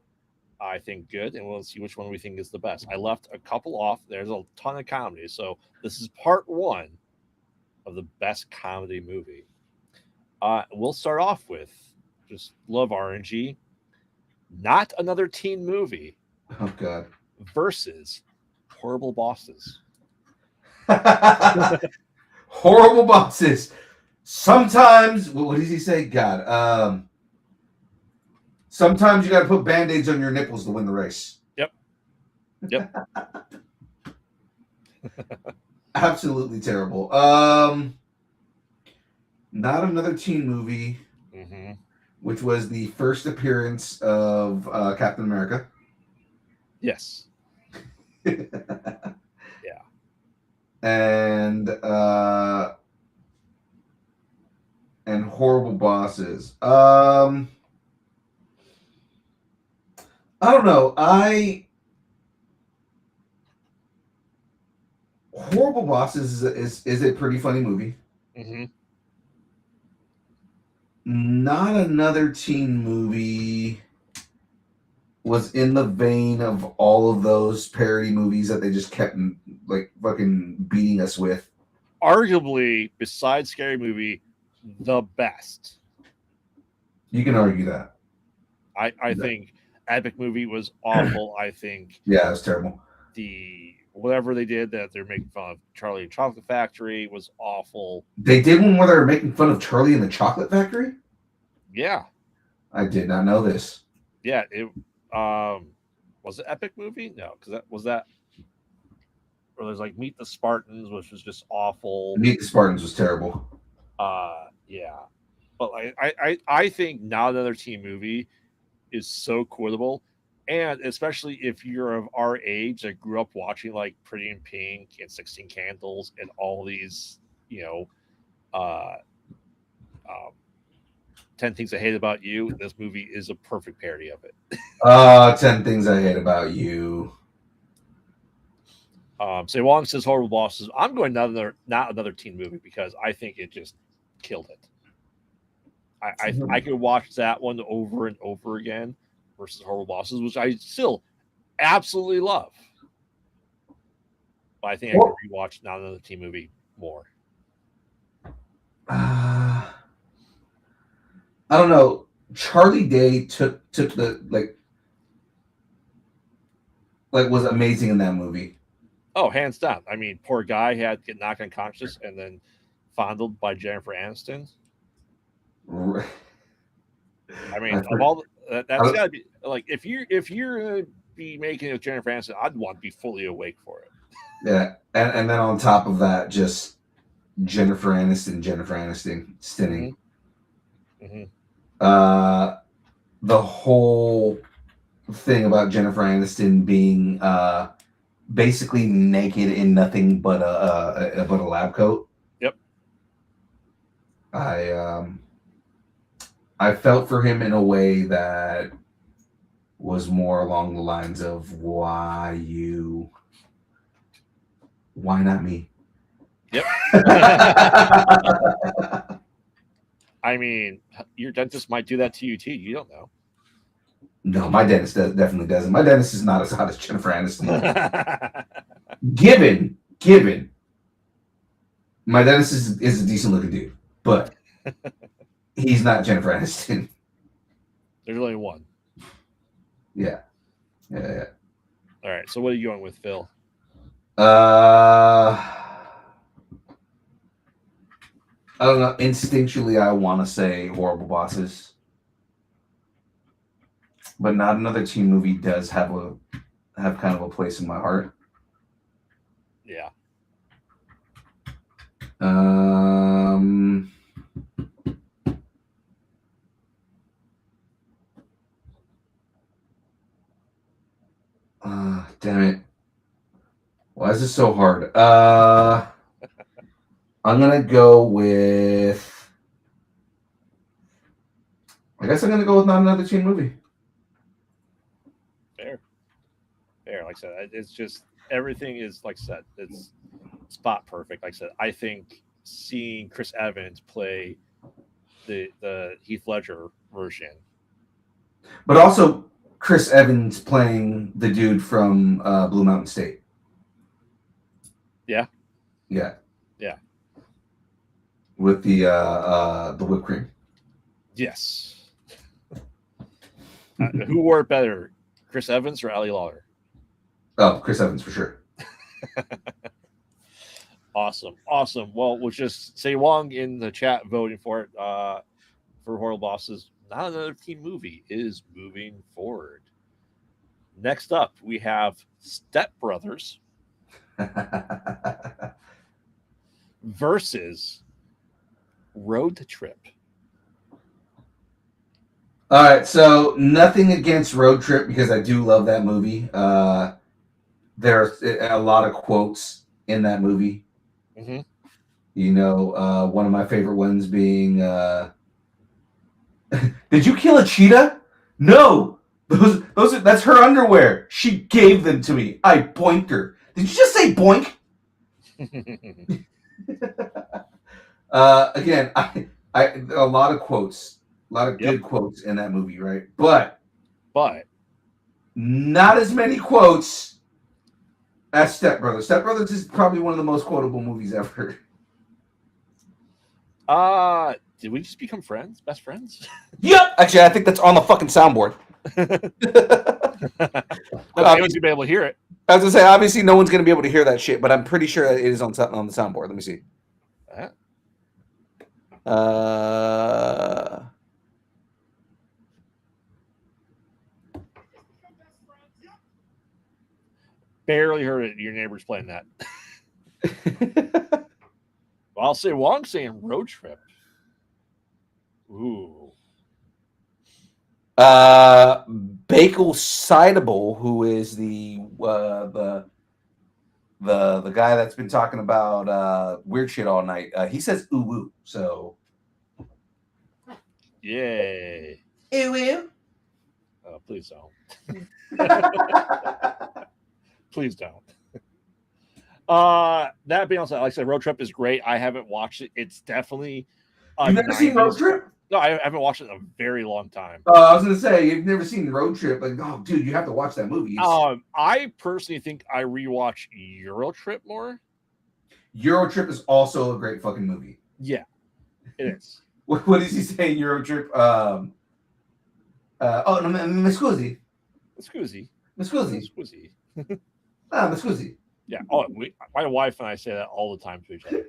I think, good, and we'll see which one we think is the best. I left a couple off. There's a ton of comedies, so this is part 1 of the best comedy movie. We'll start off with just love RNG. Not Another Teen Movie. Oh God. Versus Horrible Bosses. Horrible Bosses. Sometimes, what does he say? God. Sometimes you got to put Band-Aids on your nipples to win the race. Yep. Absolutely terrible. Not Another Teen Movie, which was the first appearance of Captain America. Yes. Yeah. And Horrible Bosses. I don't know. Horrible Bosses is a pretty funny movie. Not Another Teen Movie was in the vein of all of those parody movies that they just kept like fucking beating us with. Arguably, besides Scary Movie, the best. You can argue that. I think Epic Movie was awful. I think yeah, it was terrible. Whatever they did that they're making fun of Charlie and Chocolate Factory was awful. They did one where they were making fun of Charlie and the Chocolate Factory? Yeah. I did not know this. Yeah, it was it Epic Movie? No, because that or there's like Meet the Spartans, which was just awful. Meet the Spartans was terrible. Yeah, but I think Not Another Teen Movie is so quotable, and especially if you're of our age that grew up watching like Pretty in Pink and 16 Candles and all these, you know, uh, um, 10 Things I Hate About You. This movie is a perfect parody of it. 10 Things I Hate About You. Say Wong says Horrible Bosses. I'm going not another teen movie because I think it just killed it. I could watch that one over and over again versus Horrible Bosses, which I still absolutely love. But I think I could rewatch Not Another Teen Movie more. I don't know. Charlie Day took the like was amazing in that movie. Oh, hands down. I mean, poor guy had to get knocked unconscious and then fondled by Jennifer Aniston. I mean, of all that's gotta be like if you're gonna be making it with Jennifer Aniston, I'd want to be fully awake for it. Yeah, and then on top of that, just Jennifer Aniston stinning. Mm-hmm. The whole thing about Jennifer Aniston being basically naked in nothing but a lab coat. Yep. I felt for him in a way that was more along the lines of why not me? Yep. I mean, your dentist might do that to you too. You don't know. No, my dentist definitely doesn't. My dentist is not as hot as Jennifer Aniston. Given, my dentist is a decent looking dude, but he's not Jennifer Aniston. There's only one. Yeah. All right. So what are you going with, Phil? I don't know. Instinctually, I want to say Horrible Bosses, but Not Another Teen Movie does have kind of a place in my heart. Yeah. Damn it. Why is this so hard? I'm gonna go with. I guess I'm gonna go with Not Another Teen Movie. Fair. Like I said, it's just everything is like I said. It's spot perfect. Like I said, I think seeing Chris Evans play the Heath Ledger version, but also Chris Evans playing the dude from Blue Mountain State. Yeah. With the whipped cream. Yes. Who wore it better, Chris Evans or Ali Lawler? Oh, Chris Evans for sure. Awesome. Well, we'll just say Wong in the chat voting for it for Horrible Bosses. Not Another Teen Movie is moving forward. Next up, we have Step Brothers versus Road Trip. All right, so nothing against Road Trip because I do love that movie. There's a lot of quotes in that movie. Mm-hmm. You know, one of my favorite ones being, "Did you kill a cheetah? No, that's her underwear. She gave them to me. I boinked her. Did you just say boink?" Again, I a lot of quotes, a lot of good quotes in that movie, right? But not as many quotes as Step Brothers. Step Brothers is probably one of the most quotable movies ever. Did we just become friends? Best friends? Yep. Actually, I think that's on the fucking soundboard. No one's gonna be able to hear it. I was gonna say, obviously, no one's gonna be able to hear that shit, but I'm pretty sure it is on the soundboard. Let me see. Barely heard it. Your neighbor's playing that. Well, I'll say Wong saying Road Trip. Ooh. Bakel Citable, who is the guy that's been talking about weird shit all night. He says ooh woo. So Yay. ooh woo. Oh, please don't. Please don't. That being said, like I said, Road Trip is great. I haven't watched it. It's definitely You've never seen Road Trip? No, I haven't watched it in a very long time. I was gonna say you've never seen Road Trip. Like, oh, dude, you have to watch that movie. I personally think I rewatch Euro Trip more. Euro Trip is also a great fucking movie. Yeah, it is. What does he say in Euro Trip? No, mi scusi. Scusi. Scusi. Ah, mi scusi. Yeah. Oh, my wife and I say that all the time to each other.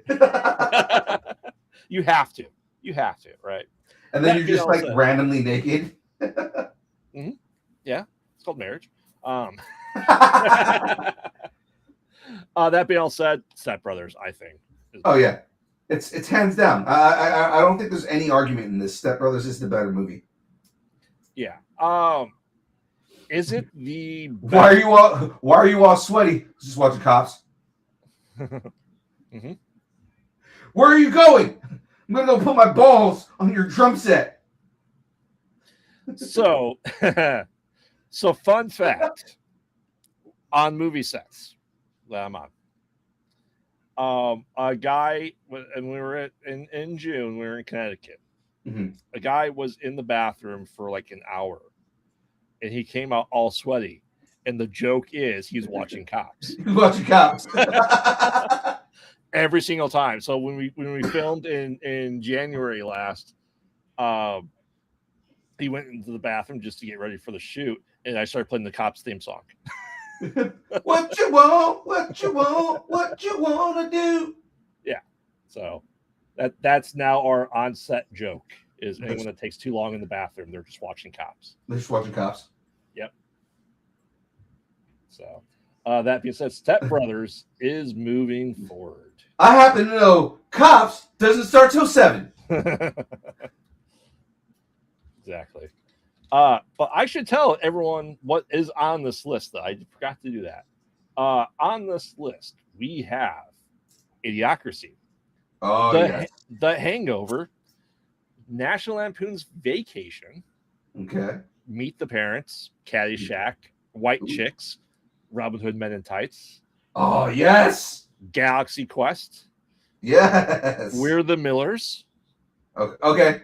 You have to, right? And then you're just like randomly naked. Mm-hmm. Yeah, it's called marriage. That being all said, Step Brothers, I think. Oh yeah, it's hands down. I don't think there's any argument in this. Step Brothers is the better movie. Yeah. Is it the best? Why are you all sweaty? Just watching Cops. Mm-hmm. Where are you going? I'm gonna go put my balls on your drum set. So fun fact on movie sets that I'm on. A guy, and we were in June, we were in Connecticut. Mm-hmm. A guy was in the bathroom for like an hour, and he came out all sweaty. And the joke is he's watching Cops. He's watching Cops. Every single time. So when we filmed in January last, he went into the bathroom just to get ready for the shoot, and I started playing the Cops theme song. What you want? What you want? What you want to do? Yeah. So that's now our on-set joke. Is anyone that takes too long in the bathroom, they're just watching Cops. They're just watching Cops. Yep. So that being said, Step Brothers is moving forward. I happen to know Cops doesn't start till 7. Exactly. But I should tell everyone what is on this list, though. I forgot to do that. On this list, we have Idiocracy. Oh, yes. The Hangover, National Lampoon's Vacation, Okay. Meet the Parents, Caddyshack, White Chicks, Robin Hood Men in Tights. Oh, yes. Galaxy Quest. Yes. We're the Millers. Okay.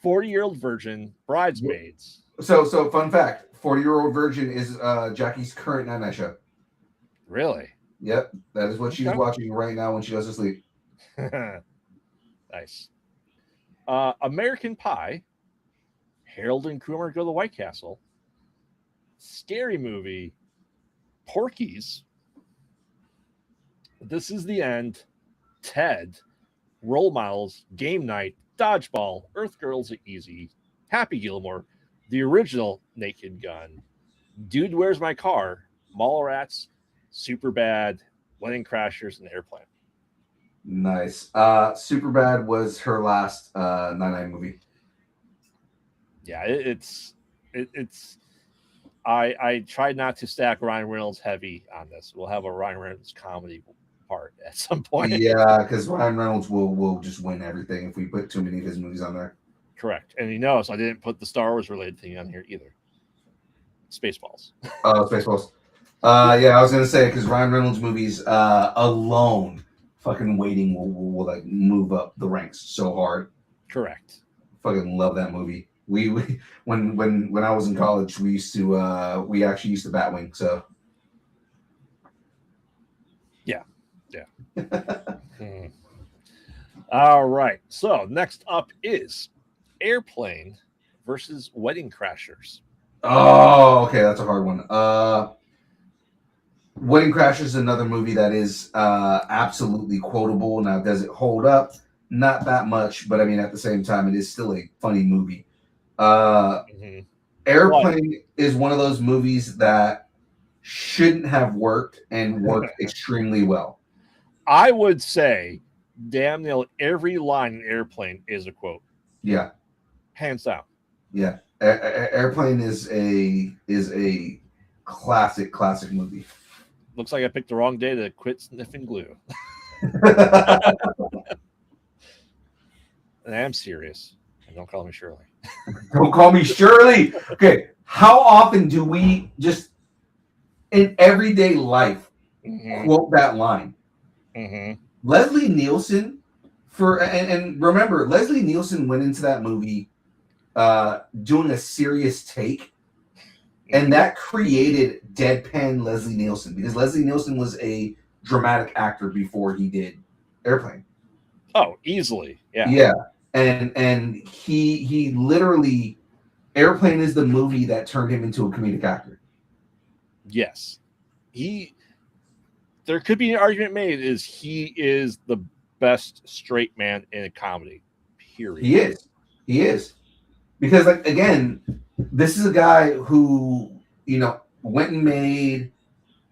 40-Year-Old Virgin, Bridesmaids. So fun fact, 40-Year-Old Virgin is Jackie's current night show. Really? Yep. That is what she's watching right now when she goes to sleep. Nice. American Pie, Harold and Kumar Go to the White Castle, Scary Movie, Porky's, This Is the End, Ted, Role Models, Game Night, Dodgeball, Earth Girls Are Easy, Happy Gilmore, the original Naked Gun, Dude, Where's My Car, Mallrats, Superbad, Wedding Crashers, and Airplane. Nice. Superbad was her last 9/9 movie. Yeah, it's I tried not to stack Ryan Reynolds heavy on this. We'll have a Ryan Reynolds comedy part at some point. Yeah, because Ryan Reynolds will just win everything if we put too many of his movies on there. Correct. And he knows I didn't put the Star Wars related thing on here either. Spaceballs. Oh, Spaceballs. Yeah, I was gonna say because Ryan Reynolds movies alone, fucking Waiting will like move up the ranks so hard. Correct. Fucking love that movie. We when I was in college, we actually used to Batwing. So yeah. All right. So next up is Airplane versus Wedding Crashers. Oh, okay, that's a hard one. Wedding Crashers is another movie that is absolutely quotable. Now, does it hold up? Not that much, but I mean, at the same time, it is still a funny movie. Airplane is one of those movies that shouldn't have worked and worked extremely well. I would say damn near every line in Airplane is a quote. Yeah. hands down. Yeah, Airplane is a classic movie. Looks like I picked the wrong day to quit sniffing glue. And I am serious. And don't call me Shirley. Don't call me Shirley. Okay, how often do we just in everyday life quote that line? Leslie Nielsen and remember, Leslie Nielsen went into that movie doing a serious take, and that created deadpan Leslie Nielsen, because Leslie Nielsen was a dramatic actor before he did Airplane. Oh, easily. Yeah. And he literally, Airplane is the movie that turned him into a comedic actor. Yes. There could be an argument made he is the best straight man in a comedy. Period. He is. Because, like, again, this is a guy who, went and made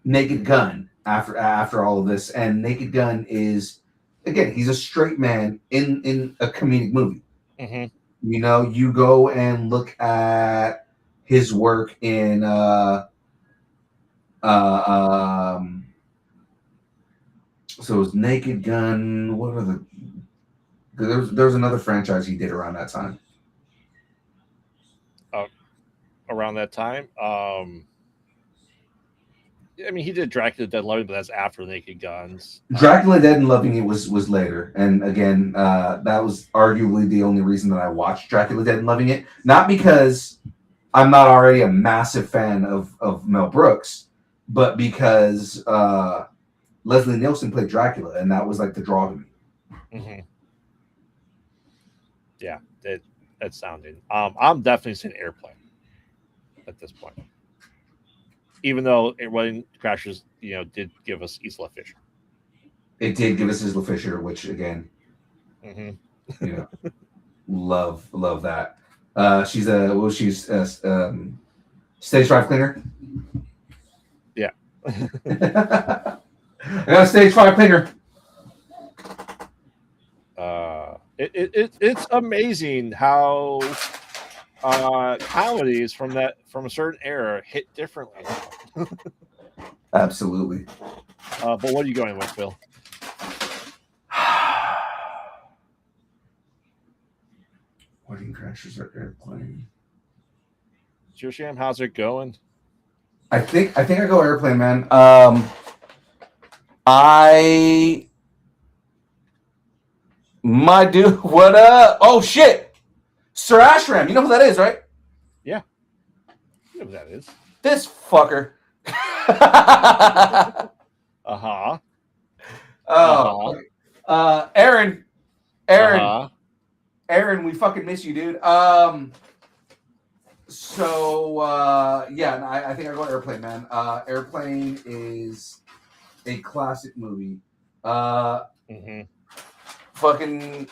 Naked Gun after all of this, and Naked Gun is, again, he's a straight man in a comedic movie. You go and look at his work in so it was Naked Gun. What are there's another franchise he did around that time. Around that time, he did Dracula Dead and Loving, but that's after Naked Guns. Dracula Dead and Loving It was later, and again, that was arguably the only reason that I watched Dracula Dead and Loving It. Not because I'm not already a massive fan of Mel Brooks, but because Leslie Nielsen played Dracula, and that was like the draw to me. Yeah, that's sounding. I'm definitely saying Airplane at this point. Even though Wedding Crashers, did give us Isla Fisher. It did give us Isla Fisher, which again, love that. She's stage 5 cleaner. Yeah. I got a stage 5 cleaner. It's amazing how comedies from a certain era hit differently. Absolutely. But what are you going with, Phil? Wedding Crashers or Airplane? Sure, Sham, how's it going? I think I go Airplane, man. My dude, what up? Oh shit, Sir Ashram, you know who that is, right? Yeah, you know who that is. This fucker. Aaron, Aaron, we fucking miss you, dude. I think I go Airplane, man. Airplane is a classic movie. Fucking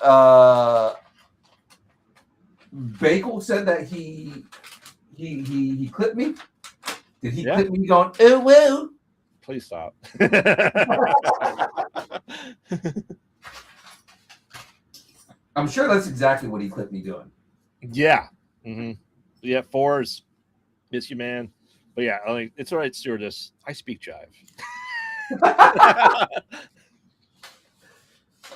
Bagel said that he clipped me. Did he clip me going, ooh woo? Please stop. I'm sure that's exactly what he clipped me doing. Yeah. Yeah, 4s. Miss you, man. But yeah, it's all right, stewardess. I speak jive.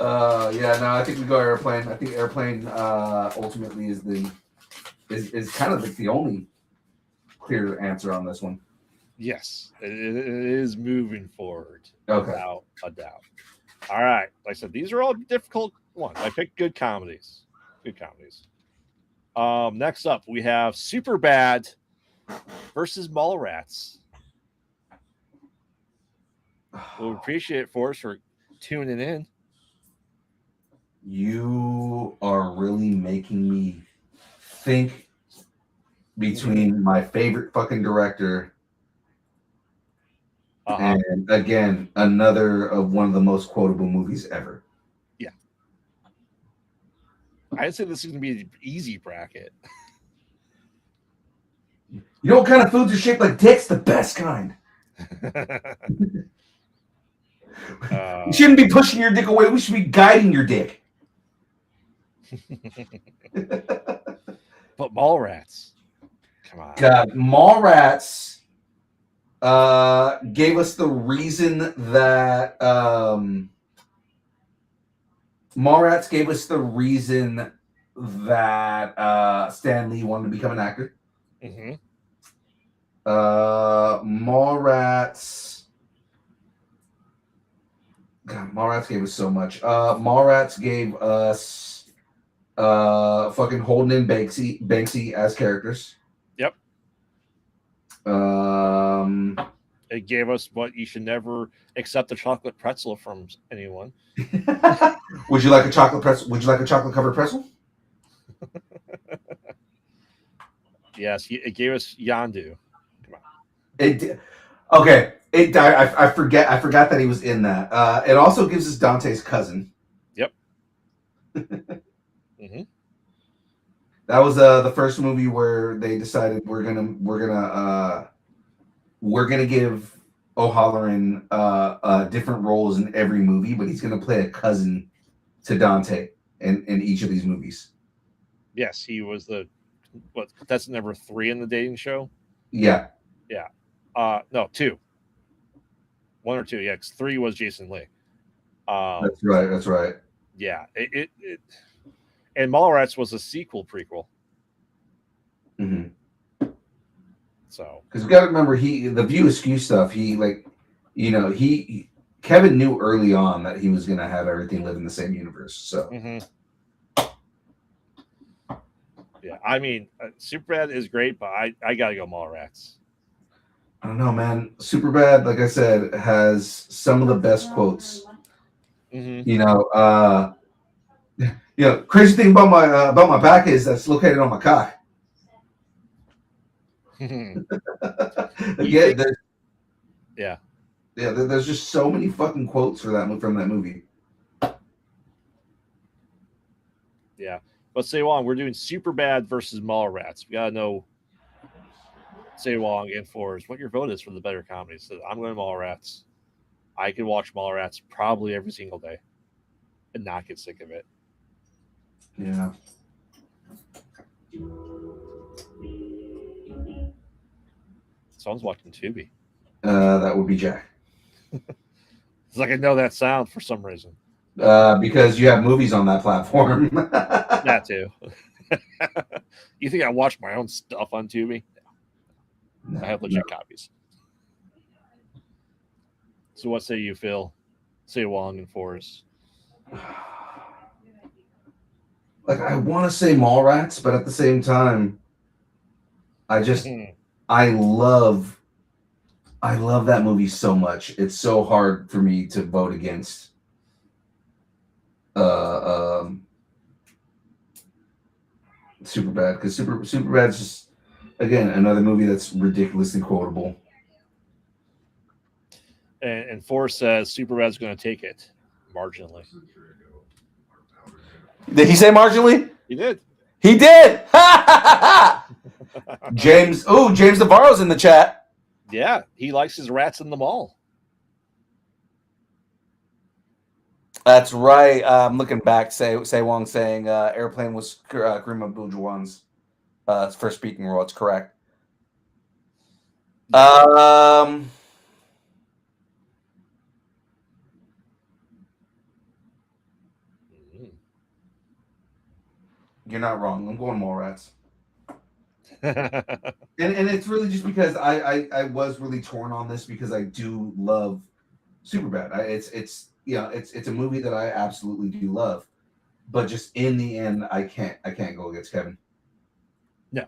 I think we go Airplane. I think Airplane ultimately is kind of like the only clear answer on this one. Yes, it is moving forward. Okay. Without a doubt. All right. Like I said, these are all difficult ones. I picked good comedies. Next up, we have Superbad versus Mallrats. We'll appreciate it, Forrest, for tuning in. You are really making me think between my favorite fucking director and, again, another of one of the most quotable movies ever. Yeah. I'd say this is going to be an easy bracket. You know what kind of foods are shaped like dicks? The best kind. You shouldn't be pushing your dick away. We should be guiding your dick. But Mallrats, come on. God, Mallrats gave us the reason that Mallrats gave us the reason that Stan Lee wanted to become an actor. Mm-hmm. Mallrats. God, Mallrats gave us so much. Mallrats gave us fucking Holden and Banksy as characters. Yep. Um, It gave us what you should never accept a chocolate pretzel from anyone. would you like a chocolate pretzel? Would you like a chocolate covered pretzel? Yes, it gave us Yondu. Come on. It okay. I forgot that he was in that. It also gives us Dante's cousin. Yep. Mm-hmm. That was the first movie where they decided we're gonna give O'Halloran different roles in every movie, but he's gonna play a cousin to Dante in each of these movies. Yes, he was that's number 3 in the dating show. Yeah. No, 2. 1 or 2. Yeah, 'cause 3 was Jason Lee. That's right. That's right. Yeah, it and Mallrats was a sequel prequel. Mm-hmm. So Because we got to remember, the View Askew stuff. Kevin knew early on that he was gonna have everything live in the same universe. So. mm-hmm. Yeah, I mean, Superbad is great, but I gotta go Mallrats. I don't know, man. Superbad, like I said, has some of the best quotes. Mm-hmm. Crazy thing about my back is that's located on my cock. Yeah, there's just so many fucking quotes from that movie. Yeah, but Say Wong, we're doing Superbad versus Mallrats. We gotta know Say Wong and Forrest what your vote is for the better comedies. So I'm going Mallrats. I could watch Mallrats probably every single day and not get sick of it. Yeah. Someone's watching Tubi. That would be Jack. It's like I know that sound for some reason. Because you have movies on that platform. That too. You think I watch my own stuff on Tubi? No, I have legit copies. So what say you, Phil? Say Wong and Forrest. Like, I want to say Mallrats, but at the same time, I love that movie so much. It's so hard for me to vote against. Superbad, because Superbad's just, again, another movie that's ridiculously quotable. And Forrest says Superbad's going to take it marginally. Did he say marginally? He did. He did. James Navarro's in the chat. Yeah, he likes his rats in the mall. That's right. I'm looking back. Say Wong saying Airplane was Kareem Abdul-Jabbar's first speaking role. It's correct. You're not wrong. I'm going Mallrats. and it's really just because I was really torn on this because I do love Superbad. It's a movie that I absolutely do love, but just in the end, I can't go against Kevin. No.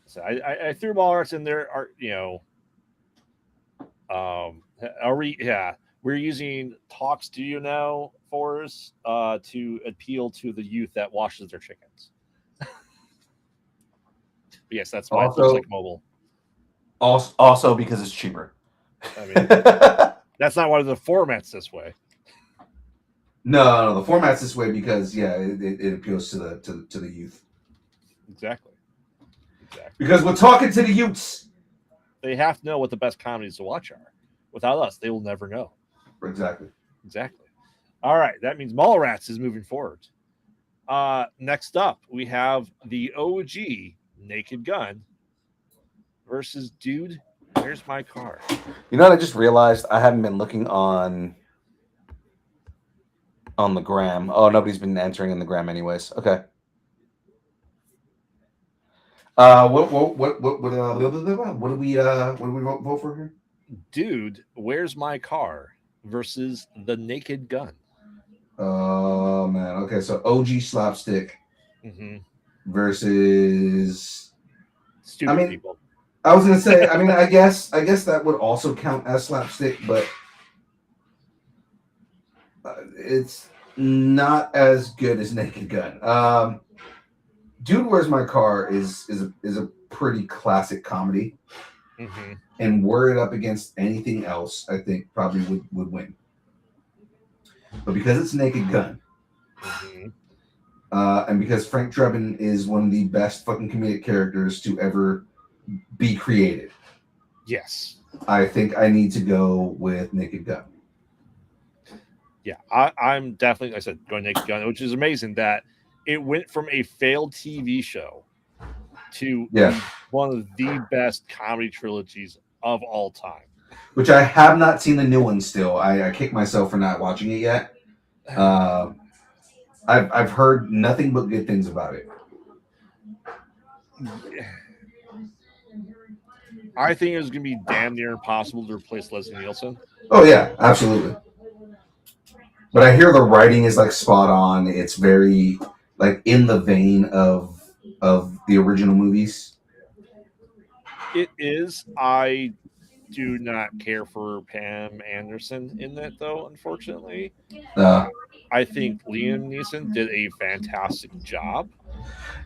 So I threw Mallrats in there. We're using Talk Studio now for us to appeal to the youth that washes their chickens. Yes, that's why it looks like mobile. Also because it's cheaper. I mean, that's not one of the formats this way. No, the format's this way because it appeals to the youth. Exactly. Because we're talking to the youths. They have to know what the best comedies to watch are. Without us, they will never know. Exactly. All right, that means Mallrats is moving forward. Next up, we have the OG Naked Gun versus Dude, Where's My Car? You know what I just realized? I haven't been looking on the gram. Oh, nobody's been answering in the gram anyways. Okay. What do we vote for here? Dude, Where's My Car versus The Naked Gun. Oh man. Okay, so OG slapstick Mm-hmm. versus Stupid people. I was gonna say, I guess that would also count as slapstick, but it's not as good as Naked Gun. Dude, Where's My Car is a pretty classic comedy, Mm-hmm. and were it up against anything else, I think probably would win. But because it's Naked Gun, Mm-hmm. And because Frank Drebin is one of the best fucking comedic characters to ever be created, Yes. I think I need to go with Naked Gun. Yeah, I'm definitely, like I said, going Naked Gun, which is amazing that it went from a failed TV show to one of the best comedy trilogies of all time. Which I have not seen the new one still. I kick myself for not watching it yet. I've heard nothing but good things about it. I think it was going to be damn near impossible to replace Leslie Nielsen. Oh yeah, absolutely. But I hear the writing is like spot on. It's very like in the vein of the original movies. It is. I do not care for Pam Anderson in that, though, unfortunately. I think Liam Neeson did a fantastic job.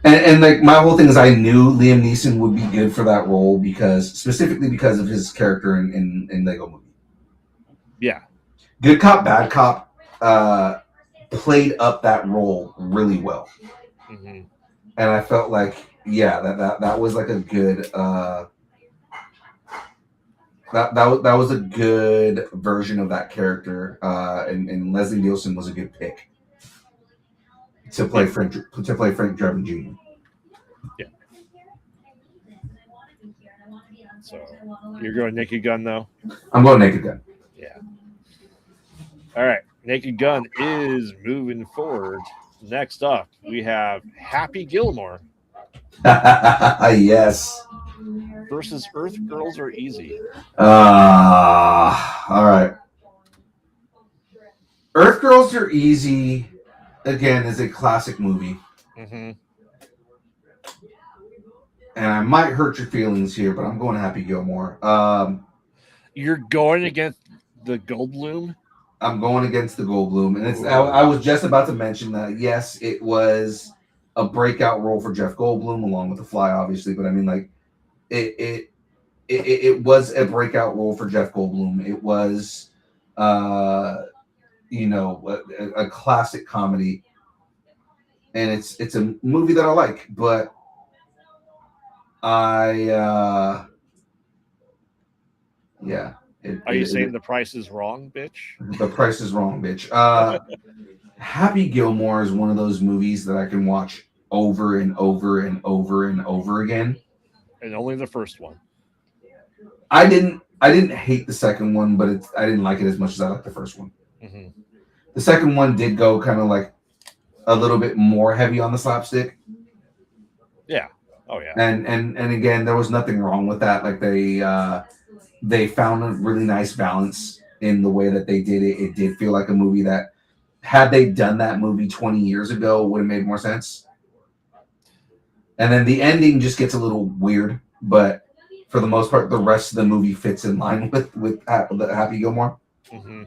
And like my whole thing is I knew Liam Neeson would be good for that role specifically because of his character in Lego Movie. Yeah. Good Cop, Bad Cop played up that role really well. Mm-hmm. And I felt like, yeah, that was like a good that was a good version of that character, and Leslie Nielsen was a good pick to play Frank Drebin Jr. Yeah. So you're going Naked Gun, though? I'm going Naked Gun. Yeah. All right. Naked Gun is moving forward. Next up, we have Happy Gilmore. Yes. Versus Earth Girls Are Easy. All right. Earth Girls Are Easy, again, is a classic movie. Mm-hmm. And I might hurt your feelings here, but I'm going Happy Gilmore. You're going against the Goldblum? I'm going against the Goldblum. And I was just about to mention that, yes, it was a breakout role for Jeff Goldblum, along with The Fly, obviously. But I mean, like, it was a breakout role for Jeff Goldblum. It was, a classic comedy, and it's a movie that I like. But yeah. Are you saying The Price is Wrong, bitch? The Price is Wrong, bitch. Happy Gilmore is one of those movies that I can watch over and over and over and over again. And only the first one. I didn't hate the second one, but I didn't like it as much as I liked the first one. Mm-hmm. The second one did go kind of like a little bit more heavy on the slapstick. Yeah. Oh yeah. And again, there was nothing wrong with that. Like they found a really nice balance in the way that they did it. It did feel like a movie that, had they done that movie 20 years ago, would have made more sense. And then the ending just gets a little weird, but for the most part, the rest of the movie fits in line with the Happy Gilmore. Mm-hmm.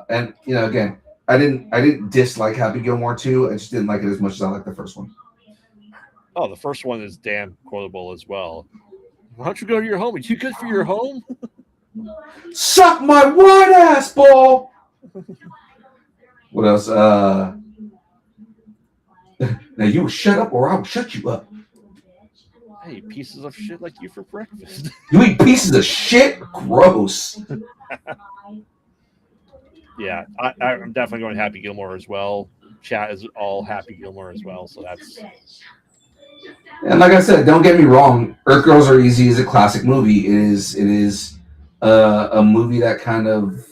And again, I didn't dislike Happy Gilmore 2. I just didn't like it as much as I liked the first one. Oh, the first one is damn quotable as well. Why don't you go to your home? Are you good for your home? Suck my white ass ball. What else? Now you shut up or I will shut you up. Hey, pieces of shit like you for breakfast. You eat pieces of shit? Gross. Yeah, I'm definitely going Happy Gilmore as well. chat is all Happy Gilmore as well. So that's. And like I said, don't get me wrong. Earth Girls Are Easy is a classic movie. It is a movie that kind of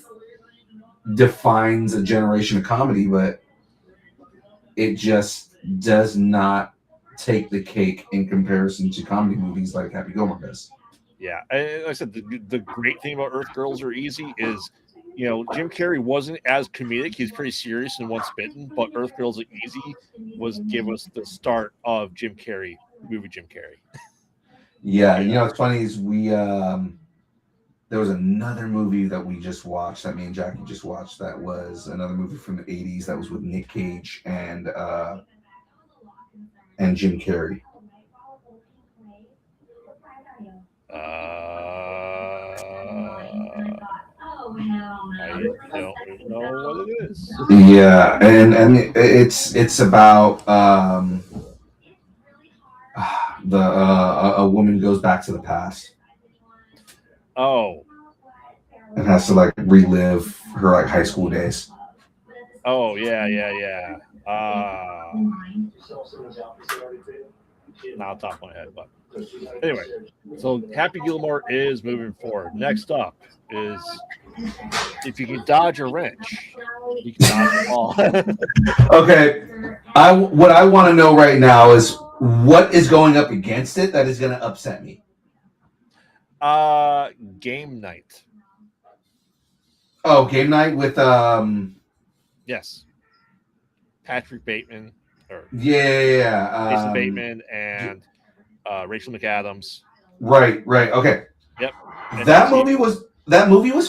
defines a generation of comedy, but it just does not take the cake in comparison to comedy movies like Happy Gilmore does. Yeah, and like I said, the great thing about Earth Girls Are Easy is, Jim Carrey wasn't as comedic. He's pretty serious in Once Bitten, but Earth Girls Are Easy give us the start of Jim Carrey, movie Jim Carrey. Yeah, what's funny is we there was another movie that we just watched, that me and Jackie just watched, that was another movie from the 80s that was with Nick Cage and Jim Carrey. I don't know what it is. Yeah, and it's about a woman goes back to the past. Oh. And has to like relive her like high school days. Oh yeah. Not top of my head, but anyway. So Happy Gilmore is moving forward. Next up is if you can dodge a wrench, you can dodge a ball. Okay, what I want to know right now is what is going up against it that is going to upset me. Game Night. Oh, Game Night with yes, Patrick Bateman Jason Bateman and Rachel McAdams. Right. Okay. Yep. And that movie was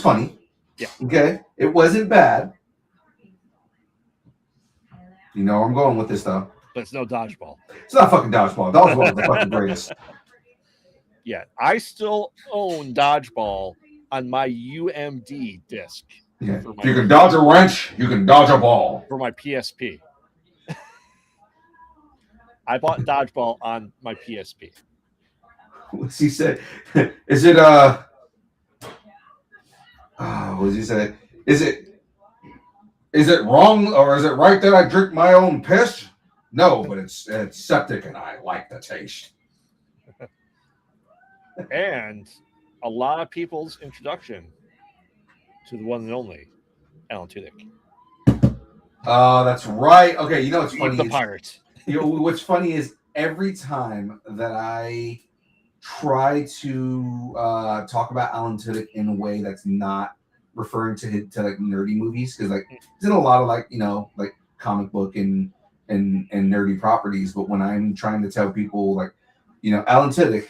funny. Yeah. Okay. It wasn't bad. You know where I'm going with this though. But it's no dodgeball. It's not fucking dodgeball. Dodgeball is the fucking greatest. Yeah, I still own dodgeball on my UMD disc. Yeah. If you can dodge a wrench, you can dodge a ball. For my PSP. I bought dodgeball on my PSP. What's he say? Is it what does he say? Is it wrong or is it right that I drink my own piss? No, but it's septic and I like the taste. And a lot of people's introduction to the one and only Alan Tudyk. That's right. Okay, you know what's funny? The pirate. What's funny is every time that I try to talk about Alan Tudyk in a way that's not referring to like nerdy movies, because like he's in a lot of like like comic book and nerdy properties, but when I'm trying to tell people like Alan Tudyk,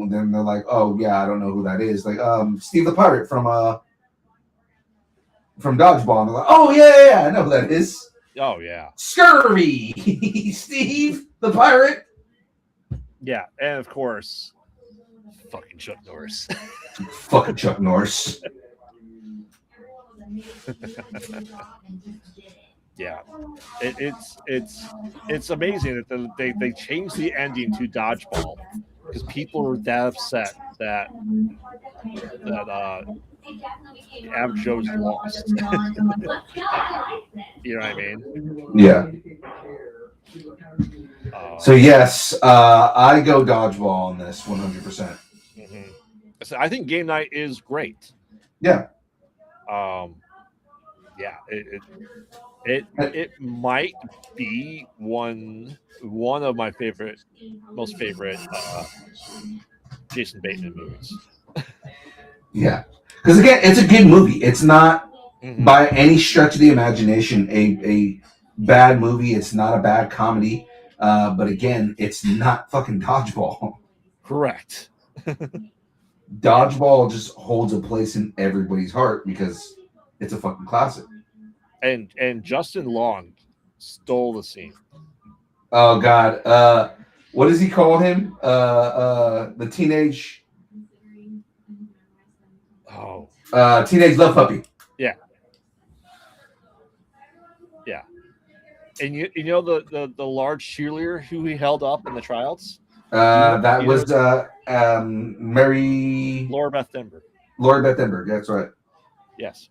then they're like, oh yeah, I don't know who that is. Like Steve the Pirate from Dodgeball, and they're like, oh yeah, I know who that is. Oh yeah, Scurvy, Steve the Pirate. Yeah, and of course, fucking Chuck Norris. Fucking Chuck Norris. Yeah, it's amazing that they changed the ending to Dodgeball because people were that upset that Average Joe's lost. You know what I mean? Yeah. So yes, I go Dodgeball on this 100%. Mm-hmm. So I think Game Night is great. Yeah. Yeah. It might be one of my most favorite Jason Bateman movies. Yeah, because again, it's a good movie. It's not by any stretch of the imagination a bad movie. It's not a bad comedy. But again, it's not fucking Dodgeball. Correct. Dodgeball just holds a place in everybody's heart because it's a fucking classic. And Justin Long stole the scene. Oh God. What does he call him? The teenage teenage love puppy. Yeah. Yeah. And you know the large cheerleader who he held up in the tryouts? That was Mary Laura Beth Denberg. Laura Beth Denberg, that's right. Yes.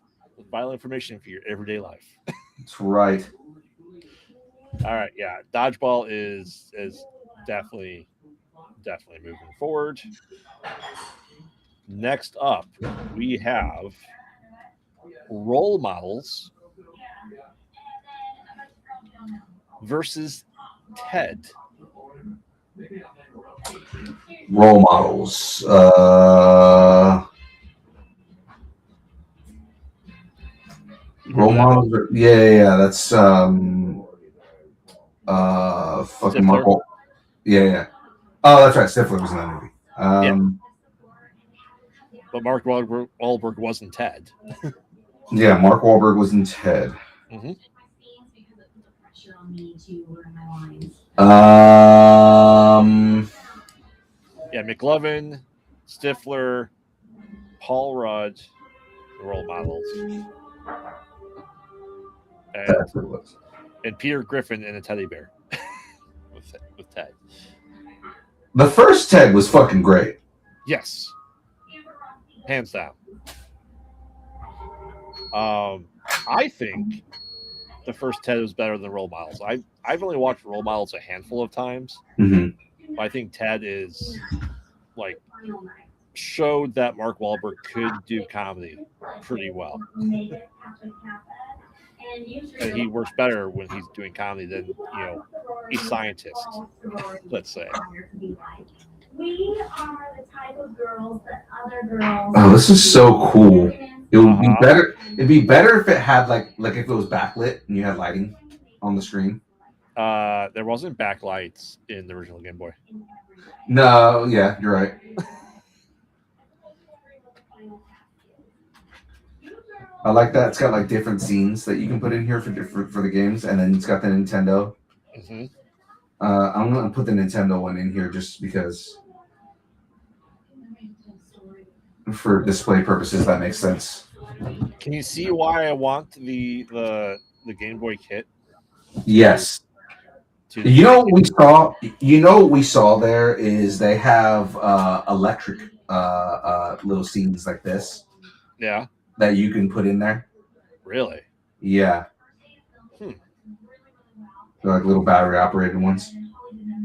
Vital information for your everyday life. That's right. All right, yeah, dodgeball is definitely moving forward. Next up, we have role models versus Ted. Role models. Role models. Yeah. That's fucking Stifler. Mark. Yeah. Oh, that's right. Stifler was in that movie. But Mark Wahlberg wasn't Ted. Yeah, Mark Wahlberg was in Ted. Mm-hmm. Yeah, McLovin, Stifler, Paul Rudd, the role models, That's what it was. and Peter Griffin and a teddy bear with Ted. The first Ted was fucking great. Yes, hands down. I think the first Ted was better than role models. I've only watched role models a handful of times. Mm-hmm. But I think Ted is like showed that Mark Wahlberg could do comedy pretty well. And he works better when he's doing comedy than a scientist, let's say. We are the type of girls that other girls. Oh, this is so cool. It would be better. It'd be better if it had like if it was backlit and you had lighting on the screen. There wasn't backlights in the original Game Boy. No, yeah, you're right. I like that. It's got like different scenes that you can put in here for the games, and then it's got the Nintendo. Mm-hmm. I'm gonna put the Nintendo one in here just because, for display purposes, that makes sense. Can you see why I want the Game Boy kit? Yes. What we saw there is they have electric little scenes like this. Yeah. That you can put in there. Really? Yeah. They're like little battery operated ones.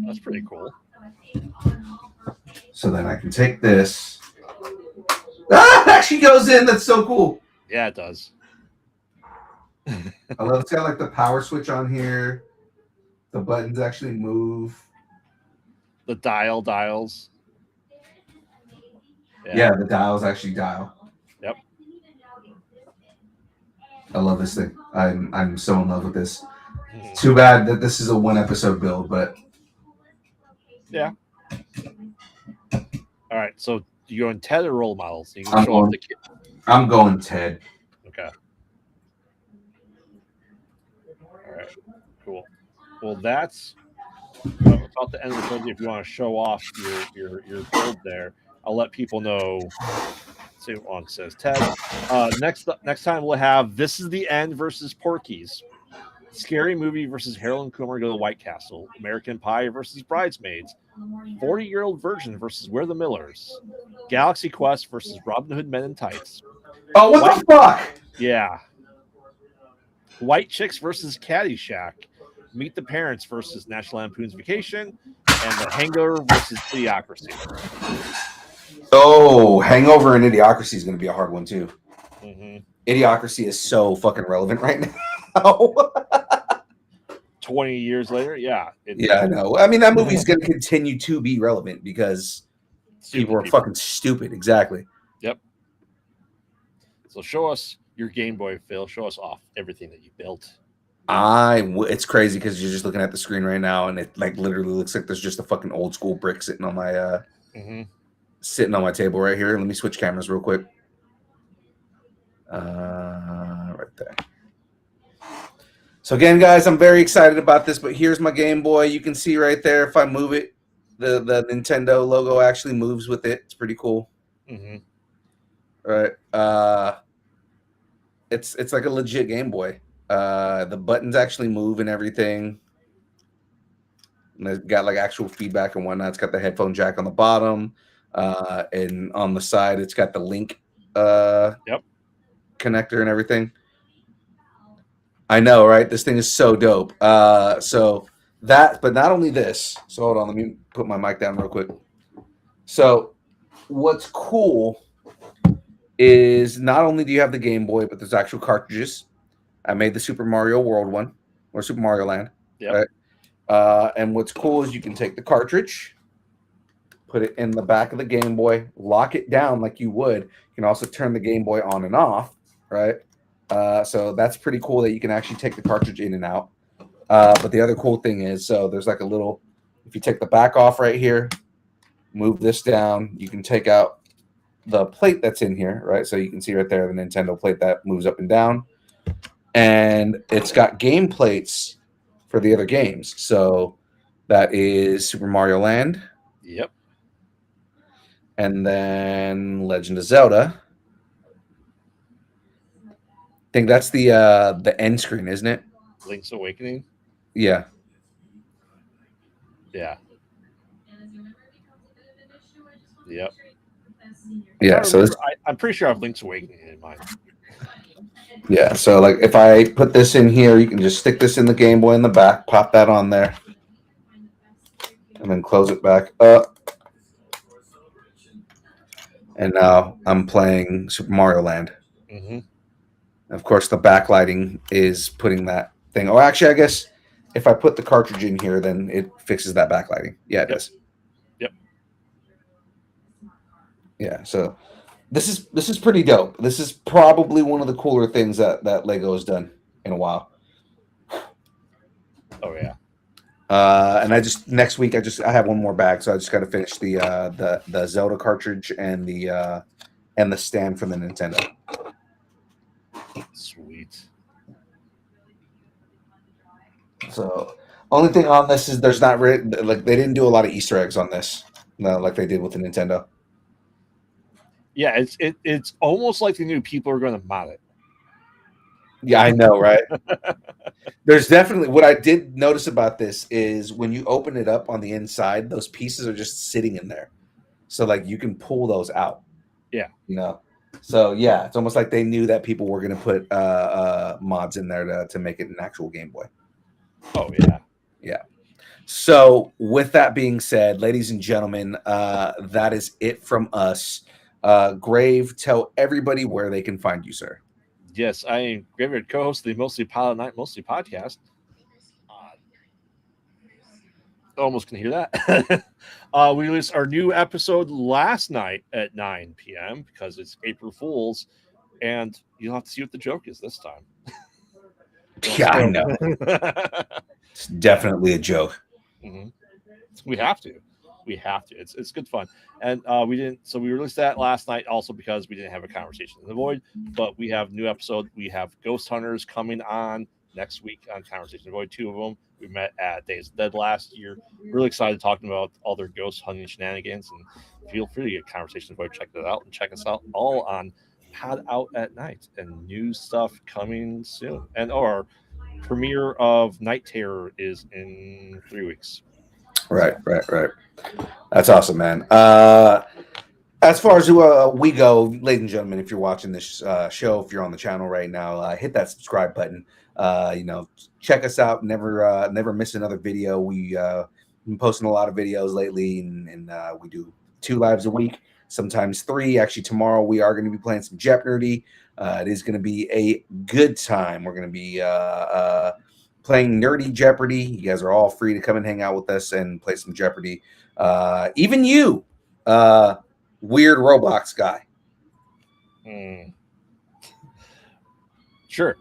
That's pretty cool. So then I can take this. Ah, it actually goes in. That's so cool. Yeah, it does. I love it's got like the power switch on here. The buttons actually move. The dials. Yeah, the dials actually dial. Yep. I love this thing. I'm so in love with this. Too bad that this is a 1 episode build, but yeah. All right, so you're on Ted or role models? You can show off the kit. I'm going Ted. Okay. All right. Cool. Well, that's about the end of the build. If you want to show off your build there, I'll let people know. See what one says. Ted. Next time we'll have This Is the End versus Porky's. Scary Movie versus Harold and Kumar Go to the White Castle. American Pie versus Bridesmaids. 40-Year-Old Virgin versus We're the Millers. Galaxy Quest versus Robin Hood Men in Tights. Oh, what the fuck? Yeah. White Chicks versus Caddyshack. Meet the Parents versus National Lampoon's Vacation. And The Hangover versus Idiocracy. Oh, Hangover and Idiocracy is going to be a hard one too. Mm-hmm. Idiocracy is so fucking relevant right now. 20 years later, yeah. Yeah, I know. I mean, that movie's going to continue to be relevant because people are fucking stupid. Exactly. Yep. So show us your Game Boy, Phil. Show us off everything that you built. It's crazy because you're just looking at the screen right now, and it like literally looks like there's just a fucking old school brick sitting on my sitting on my table right here. Let me switch cameras real quick. Right there. So again, guys, I'm very excited about this, but here's my Game Boy. You can see right there, if I move it, the Nintendo logo actually moves with it. It's pretty cool. Mm-hmm. Right. It's like a legit Game Boy. The buttons actually move and everything. And it's got like actual feedback and whatnot. It's got the headphone jack on the bottom. And on the side, it's got the link connector and everything. I know, right? This thing is so dope. So that, but not only this. So hold on, let me put my mic down real quick. So what's cool is not only do you have the Game Boy, but there's actual cartridges. I made the Super Mario World one or Super Mario Land. Yep. Right? And what's cool is you can take the cartridge, put it in the back of the Game Boy, lock it down like you would. You can also turn the Game Boy on and off, right? So that's pretty cool that you can actually take the cartridge in and out. But the other cool thing is, so there's like a little, if you take the back off right here, move this down, you can take out the plate that's in here, right? So you can see right there the Nintendo plate that moves up and down. And it's got game plates for the other games. So that is Super Mario Land. Yep. And then Legend of Zelda. I think that's the end screen, isn't it? Link's Awakening. Yeah. Yeah. Yep. Yeah. So this, I'm pretty sure I have Link's Awakening in mind. yeah. So like if I put this in here, you can just stick this in the Game Boy in the back, pop that on there, and then close it back up. And now I'm playing Super Mario Land. Mm-hmm. Of course, the backlighting is putting that thing. Oh, actually, I guess if I put the cartridge in here, then it fixes that backlighting. Yeah, it does. Yep. Yeah. So this is pretty dope. This is probably one of the cooler things that Lego has done in a while. Oh yeah. And next week I have one more bag, so I just got to finish the Zelda cartridge and the stand from the Nintendo. Sweet. So only thing on this is there's not really, like they didn't do a lot of Easter eggs on this, no, like they did with the Nintendo. Yeah, it's almost like they knew people are going to mod it. Yeah, I know, right? There's definitely what I did notice about this is when you open it up on the inside, those pieces are just sitting in there. So like you can pull those out. Yeah. You know. So yeah, it's almost like they knew that people were going to put mods in there to make it an actual Game Boy. Oh yeah. Yeah. So with that being said, ladies and gentlemen, that is it from us. Grave, tell everybody where they can find you, sir. Yes, I am Graveyard co-host of the Mostly Pilot Night Mostly podcast. Almost can hear that. We released our new episode last night at 9 p.m. because it's April Fool's, and you'll have to see what the joke is this time. Yeah, I know. It's definitely a joke. Mm-hmm. We have to. It's good fun. And we released that last night also because we didn't have a conversation in the void, but we have new episode. We have Ghost Hunters coming on next week on Conversation in the Void. 2 of them we met at Days of the Dead last year. Really excited talking about all their ghost hunting shenanigans, and feel free to get Conversation in the Void, check that out, and check us out all on Pod Out at Night, and new stuff coming soon. And our premiere of Night Terror is in 3 weeks. Right. That's awesome, man. As far as we go, ladies and gentlemen, if you're watching this show, if you're on the channel right now, hit that subscribe button. Check us out. Never miss another video. We've been posting a lot of videos lately, and we do 2 lives a week, sometimes 3. Actually, tomorrow we are going to be playing some Jeopardy. It is going to be a good time. We're going to be playing Nerdy Jeopardy. You guys are all free to come and hang out with us and play some Jeopardy. Even you, weird Roblox guy. Sure.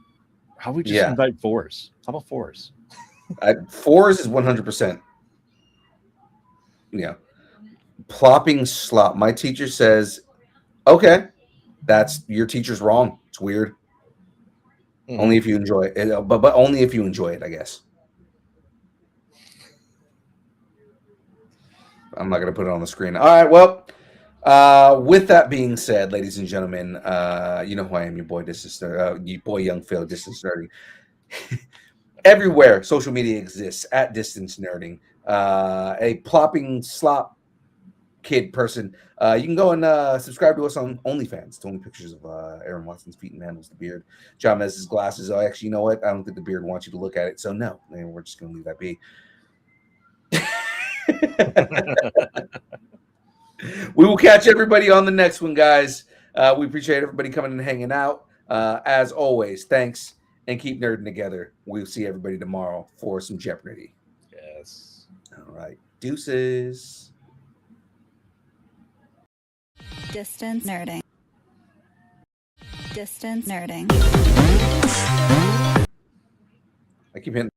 How about we just invite fours? How about fours? Fours is 100%. Yeah. Plopping slop. My teacher says, okay, that's your teacher's wrong. It's weird. Mm-hmm. Only if you enjoy it, but only if you enjoy it, I guess. I'm not going to put it on the screen. All right, well, with that being said, ladies and gentlemen, you know who I am, your boy your boy Young Phil, Distance Nerding. Everywhere social media exists at Distance Nerding. A plopping slop kid person, you can go and subscribe to us on OnlyFans. It's only pictures of Aaron Watson's feet and Manuel's the beard. John Mez's glasses. Oh, actually, you know what? I don't think the beard wants you to look at it, so no. And we're just going to leave that be. We will catch everybody on the next one, guys. We appreciate everybody coming and hanging out. As always, thanks, and keep nerding together. We'll see everybody tomorrow for some Jeopardy. Yes. All right. Deuces. Distance nerding. Distance nerding. I keep hitting